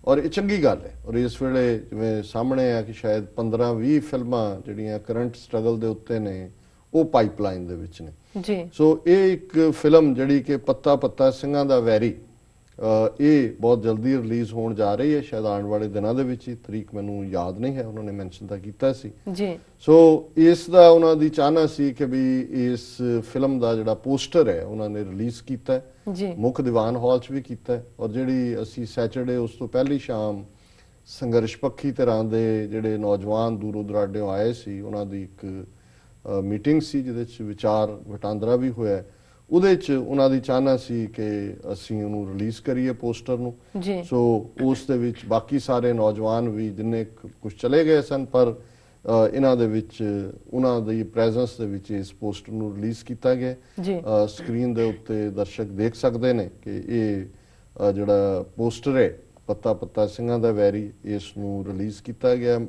S2: ਔਰ ਇਹ ਚੰਗੀ ਗੱਲ ਹੈ। ਔਰ ਇਸ ਵੇਲੇ ਜਿਵੇਂ ਸਾਹਮਣੇ ਆ ਕਿ ਸ਼ਾਇਦ 15-20 ਫਿਲਮਾਂ ਜਿਹੜੀਆਂ ਕਰੰਟ ਸਟਰਗਲ ਦੇ ਉੱਤੇ ਨੇ ਉਹ ਪਾਈਪਲਾਈਨ ਦੇ ਵਿੱਚ ਨੇ
S1: ਜੀ।
S2: ਸੋ ਇਹ ਇੱਕ ਫਿਲਮ ਜਿਹੜੀ ਕਿ ਪੱਤਾ ਪੱਤਾ ਸਿੰਘਾਂ ਦਾ ਵੈਰੀ ਇਹ ਬਹੁਤ ਜਲਦੀ ਰਿਲੀਜ਼ ਹੋਣ ਜਾ ਰਹੀ ਹੈ, ਸ਼ਾਇਦ ਆਉਣ ਵਾਲੇ ਦਿਨਾਂ ਦੇ ਵਿੱਚ ਹੀ, ਤਰੀਕ ਮੈਨੂੰ ਯਾਦ ਨਹੀਂ ਹੈ, ਉਹਨਾਂ ਨੇ ਮੈਂਸ਼ਨ ਤਾਂ ਕੀਤਾ ਸੀ
S1: ਜੀ।
S2: ਸੋ ਇਸ ਦਾ ਉਹਨਾਂ ਦੀ ਚਾਹਨਾ ਸੀ ਕਿ ਵੀ ਇਸ ਫਿਲਮ ਦਾ ਜਿਹੜਾ ਪੋਸਟਰ ਹੈ ਉਹਨਾਂ ਨੇ ਰਿਲੀਜ਼ ਕੀਤਾ ਹੈ
S1: ਜੀ।
S2: ਮੁੱਖ ਦੀਵਾਨ ਹਾਲ 'ਚ ਵੀ ਕੀਤਾ ਹੈ, ਔਰ ਜਿਹੜੀ ਅਸੀਂ ਸੈਟਰਡੇ ਉਸ ਤੋਂ ਪਹਿਲੀ ਸ਼ਾਮ ਸੰਘਰਸ਼ ਪੱਖੀ ਧਿਰਾਂ ਦੇ ਜਿਹੜੇ ਨੌਜਵਾਨ ਦੂਰੋਂ ਦੁਰਾਡਿਓਂ ਆਏ ਸੀ ਉਹਨਾਂ ਦੀ ਇੱਕ ਮੀਟਿੰਗ ਸੀ ਜਿਹਦੇ 'ਚ ਵਿਚਾਰ ਵਟਾਂਦਰਾ ਵੀ ਹੋਇਆ, ਉਹਦੇ 'ਚ ਉਹਨਾਂ ਦੀ ਚਾਹਨਾ ਸੀ ਕਿ ਅਸੀਂ ਉਹਨੂੰ ਰਿਲੀਜ਼ ਕਰੀਏ ਪੋਸਟਰ ਨੂੰ। ਸੋ ਉਸ ਦੇ ਵਿੱਚ ਬਾਕੀ ਸਾਰੇ ਨੌਜਵਾਨ ਵੀ ਜਿੰਨੇ ਕੁਝ ਚਲੇ ਗਏ ਸਨ, ਪਰ ਇਹਨਾਂ ਦੇ ਵਿੱਚ ਉਹਨਾਂ ਦੀ ਪ੍ਰੈਜ਼ੈਂਸ ਦੇ ਵਿੱਚ ਇਸ ਪੋਸਟਰ ਨੂੰ ਰਿਲੀਜ਼ ਕੀਤਾ ਗਿਆ। ਸਕਰੀਨ ਦੇ ਉੱਤੇ ਦਰਸ਼ਕ ਦੇਖ ਸਕਦੇ ਨੇ ਕਿ ਇਹ ਜਿਹੜਾ ਪੋਸਟਰ ਹੈ ਪੱਤਾ ਪੱਤਾ ਸਿੰਘਾਂ ਦਾ ਵੈਰੀ, ਇਸ ਨੂੰ ਰਿਲੀਜ਼ ਕੀਤਾ ਗਿਆ।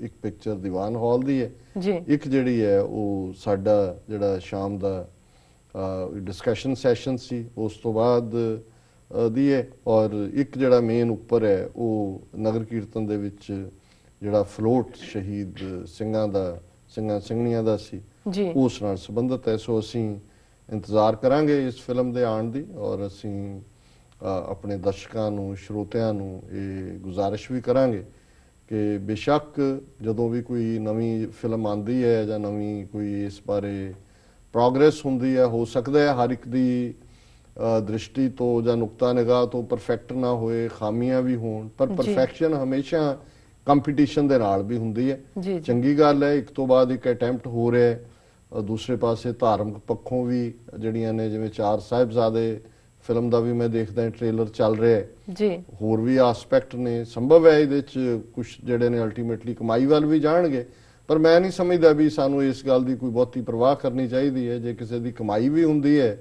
S2: ਇੱਕ ਪਿਕਚਰ ਦੀਵਾਨ ਹਾਲ ਦੀ ਹੈ, ਇੱਕ ਜਿਹੜੀ ਹੈ ਉਹ ਸਾਡਾ ਜਿਹੜਾ ਸ਼ਾਮ ਦਾ ਡਿਸਕਸ਼ਨ ਸੈਸ਼ਨ ਸੀ ਉਸ ਤੋਂ ਬਾਅਦ ਦੀ ਹੈ, ਔਰ ਇੱਕ ਜਿਹੜਾ ਮੇਨ ਉੱਪਰ ਹੈ ਉਹ ਨਗਰ ਕੀਰਤਨ ਦੇ ਵਿੱਚ ਜਿਹੜਾ ਫਲੋਟ ਸ਼ਹੀਦ ਸਿੰਘਾਂ ਦਾ ਸਿੰਘਾਂ ਸਿੰਘਣੀਆਂ ਦਾ ਸੀ ਉਸ ਨਾਲ ਸੰਬੰਧਿਤ ਹੈ। ਸੋ ਅਸੀਂ ਇੰਤਜ਼ਾਰ ਕਰਾਂਗੇ ਇਸ ਫਿਲਮ ਦੇ ਆਉਣ ਦੀ, ਔਰ ਅਸੀਂ ਆਪਣੇ ਦਰਸ਼ਕਾਂ ਨੂੰ ਸਰੋਤਿਆਂ ਨੂੰ ਇਹ ਗੁਜ਼ਾਰਿਸ਼ ਵੀ ਕਰਾਂਗੇ ਕਿ ਬੇਸ਼ੱਕ ਜਦੋਂ ਵੀ ਕੋਈ ਨਵੀਂ ਫਿਲਮ ਆਉਂਦੀ ਹੈ ਜਾਂ ਨਵੀਂ ਕੋਈ ਇਸ ਬਾਰੇ ਪ੍ਰੋਗਰੈਸ ਹੁੰਦੀ ਹੈ, ਹੋ ਸਕਦਾ ਹੈ ਹਰ ਇੱਕ ਦੀ ਦ੍ਰਿਸ਼ਟੀ ਤੋਂ ਜਾਂ ਨੁਕਤਾ ਨਿਗਾਹ ਤੋਂ ਪਰਫੈਕਟ ਨਾ ਹੋਏ, ਖਾਮੀਆਂ ਵੀ ਹੋਣ, ਪਰ ਪਰਫੈਕਸ਼ਨ ਹਮੇਸ਼ਾ ਕੰਪੀਟੀਸ਼ਨ ਦੇ ਨਾਲ ਵੀ ਹੁੰਦੀ ਹੈ। ਚੰਗੀ ਗੱਲ ਹੈ, ਇੱਕ ਤੋਂ ਬਾਅਦ ਇੱਕ ਅਟੈਂਪਟ ਹੋ ਰਿਹਾ ਹੈ। ਦੂਸਰੇ ਪਾਸੇ ਧਾਰਮਿਕ ਪੱਖੋਂ ਵੀ ਜਿਹੜੀਆਂ ਨੇ, ਜਿਵੇਂ ਚਾਰ ਸਾਹਿਬਜ਼ਾਦੇ ਫਿਲਮ ਦਾ ਵੀ ਮੈਂ ਦੇਖਦਾ ਟ੍ਰੇਲਰ ਚੱਲ ਰਿਹਾ ਹੈ, ਹੋਰ ਵੀ ਆਸਪੈਕਟ ਨੇ। ਸੰਭਵ ਹੈ ਇਹਦੇ 'ਚ ਕੁਝ ਜਿਹੜੇ ਨੇ ਅਲਟੀਮੇਟਲੀ ਕਮਾਈ ਵੱਲ ਵੀ ਜਾਣਗੇ, ਪਰ ਮੈਂ ਨਹੀਂ ਸਮਝਦਾ ਵੀ ਸਾਨੂੰ ਇਸ ਗੱਲ ਦੀ ਕੋਈ ਬਹੁਤੀ ਪਰਵਾਹ ਕਰਨੀ ਚਾਹੀਦੀ ਹੈ। ਜੇ ਕਿਸੇ ਦੀ ਕਮਾਈ ਵੀ ਹੁੰਦੀ ਹੈ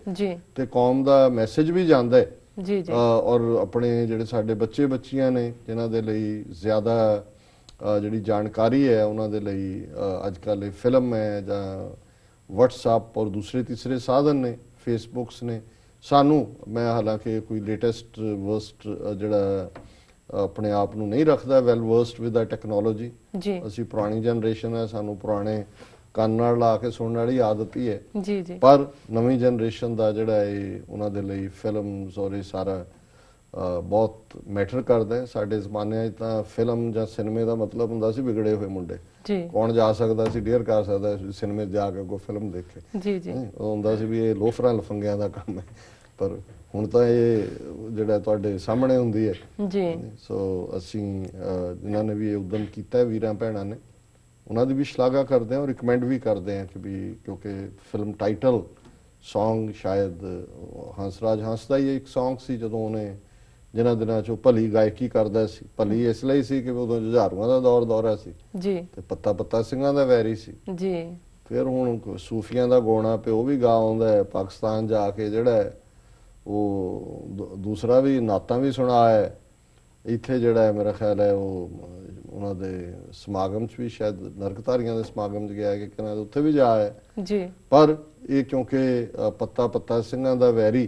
S2: ਤੇ ਕੌਮ ਦਾ ਮੈਸੇਜ ਵੀ ਜਾਂਦਾ ਹੈ, ਔਰ ਆਪਣੇ ਜਿਹੜੇ ਸਾਡੇ ਬੱਚੇ ਬੱਚੀਆਂ ਨੇ ਜਿਨ੍ਹਾਂ ਦੇ ਲਈ ਜ਼ਿਆਦਾ ਜਿਹੜੀ ਜਾਣਕਾਰੀ ਹੈ ਉਹਨਾਂ ਦੇ ਲਈ ਅੱਜ ਕੱਲ੍ਹ ਇਹ ਫਿਲਮ ਹੈ ਜਾਂ WhatsApp ਔਰ ਦੂਸਰੇ ਤੀਸਰੇ ਸਾਧਨ ਨੇ, ਫੇਸਬੁੱਕਸ ਨੇ। ਸਾਨੂੰ ਮੈਂ ਹਾਲਾਂਕਿ ਕੋਈ ਲੇਟੈਸਟ ਵਰਸਟ ਜਿਹੜਾ ਆਪਣੇ ਆਪ ਨੂੰ ਨਹੀਂ ਰੱਖਦਾ ਵੈਲ ਵਰਸਡ ਵਿਦ ਦਾ ਟੈਕਨੋਲੋਜੀ, ਅਸੀਂ ਪੁਰਾਣੀ ਜਨਰੇਸ਼ਨ ਹੈ, ਸਾਨੂੰ ਪੁਰਾਣੇ ਕੰਨ ਨਾਲ ਲਾ ਕੇ ਸੁਣਨ ਵਾਲੀ ਆਦਤ ਹੀ ਹੈ, ਪਰ ਨਵੀਂ ਜਨਰੇਸ਼ਨ ਦਾ ਜਿਹੜਾ ਇਹ ਉਹਨਾਂ ਦੇ ਲਈ ਫਿਲਮਸ ਔਰ ਇਹ ਸਾਰਾ ਬਹੁਤ ਮੈਟਰ ਕਰਦਾ ਹੈ। ਸਾਡੇ ਜ਼ਮਾਨੇ 'ਚ ਤਾਂ ਫਿਲਮ ਜਾਂ ਸਿਨੇਮੇ ਦਾ ਮਤਲਬ ਹੁੰਦਾ ਸੀ ਵਿਗੜੇ ਹੋਏ ਮੁੰਡੇ, ਕੌਣ ਜਾ ਸਕਦਾ ਸੀ, ਡੇਅਰ ਕਰ ਸਕਦਾ ਸੀ ਸਿਨੇਮੇ ਜਾ ਕੇ ਕੋਈ ਫਿਲਮ ਦੇਖੇ, ਉਹ ਹੁੰਦਾ ਸੀ ਵੀ ਇਹ ਲੋਫਰਾਂ ਲਫੰਗਿਆਂ ਦਾ ਕੰਮ ਹੈ। ਪਰ ਹੁਣ ਤਾਂ ਇਹ ਜਿਹੜਾ ਤੁਹਾਡੇ ਸਾਹਮਣੇ ਹੁੰਦੀ ਹੈ। ਸੋ ਅਸੀਂ ਜਿਨ੍ਹਾਂ ਨੇ ਵੀ ਇਹ ਉਦਮ ਕੀਤਾ ਵੀਰਾਂ ਭੈਣਾਂ ਨੇ, ਉਹਨਾਂ ਦੀ ਵੀ ਸ਼ਲਾਘਾ ਕਰਦੇ ਹਾਂ ਔਰ ਰਿਕਮੈਂਡ ਵੀ ਕਰਦੇ ਹਾਂ ਕਿ ਵੀ ਕਿਉਂਕਿ ਫਿਲਮ ਟਾਈਟਲ ਸੌਂਗ ਸ਼ਾਇਦ ਹੰਸਰਾਜ ਹੰਸ ਦਾ ਹੀ ਇੱਕ ਸੌਂਗ ਸੀ ਜਦੋਂ ਉਹਨੇ ਜਿਨ੍ਹਾਂ ਦਿਨਾਂ 'ਚ ਉਹ ਭਲੀ ਗਾਇਕੀ ਕਰਦਾ ਸੀ। ਭਲੀ ਇਸ ਲਈ ਸੀ ਕਿ ਉਦੋਂ ਜੁਝਾਰੂਆਂ ਦਾ ਦੌਰਾ ਸੀ ਤੇ ਪੱਤਾ ਪੱਤਾ ਸਿੰਘਾਂ ਦਾ ਵੈਰੀ ਸੀ। ਫਿਰ ਹੁਣ ਸੂਫੀਆਂ ਦਾ ਗਾਉਣਾ ਪਿਓ ਉਹ ਵੀ ਗਾ ਆਉਂਦਾ ਹੈ, ਪਾਕਿਸਤਾਨ ਜਾ ਕੇ ਜਿਹੜਾ ਉਹ ਦੂਸਰਾ ਵੀ ਨਾਤਾਂ ਵੀ ਸੁਣਾ ਹੈ। ਇੱਥੇ ਜਿਹੜਾ ਹੈ ਮੇਰਾ ਖਿਆਲ ਹੈ ਉਹ ਉਹਨਾਂ ਦੇ ਸਮਾਗਮ 'ਚ ਵੀ ਸ਼ਾਇਦ ਨਰਕਧਾਰੀਆਂ ਦੇ ਸਮਾਗਮ 'ਚ ਗਿਆ ਕਿ ਕਹਿੰਦਾ ਉੱਥੇ ਵੀ ਜਾ ਹੈ। ਪਰ ਇਹ ਕਿਉਂਕਿ ਪੱਤਾ ਪੱਤਾ ਸਿੰਘਾਂ ਦਾ ਵੈਰੀ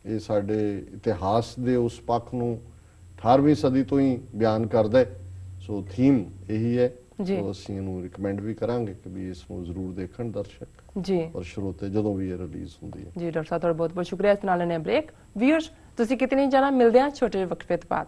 S2: ਇਹ ਸਾਡੇ ਇਤਿਹਾਸ ਦੇ ਉਸ ਪੱਖ ਨੂੰ 18ਵੀਂ ਸਦੀ ਤੋਂ ਹੀ ਬਿਆਨ ਕਰਦਾ ਹੈ। ਸੋ ਥੀਮ ਇਹੀ ਹੈ। ਸੋ ਅਸੀਂ ਇਹਨੂੰ ਰਿਕਮੈਂਡ ਵੀ ਕਰਾਂਗੇ ਕਿ ਵੀ ਇਸ ਨੂੰ ਜ਼ਰੂਰ ਦੇਖਣ ਦਰਸ਼ਕ ਔਰ ਸਰੋਤੇ ਜਦੋਂ ਵੀ ਇਹ ਰਿਲੀਜ਼ ਹੁੰਦੀ ਹੈ।
S1: ਜੀ ਡਾਕਟਰ ਸਾਹਿਬ ਤੁਹਾਡਾ ਬਹੁਤ ਬਹੁਤ ਸ਼ੁਕਰੀਆ। ਇਸ ਨਾਲ ਨੇ ਬ੍ਰੇਕ। ਵੀਅਰਸ ਤੁਸੀਂ ਕਿਤੇ ਨਹੀਂ ਜਾਣਾ, ਮਿਲਦੇ ਹਾਂ ਛੋਟੇ ਜਿਹੇ ਵਕਫੇ ਤੋਂ ਬਾਅਦ।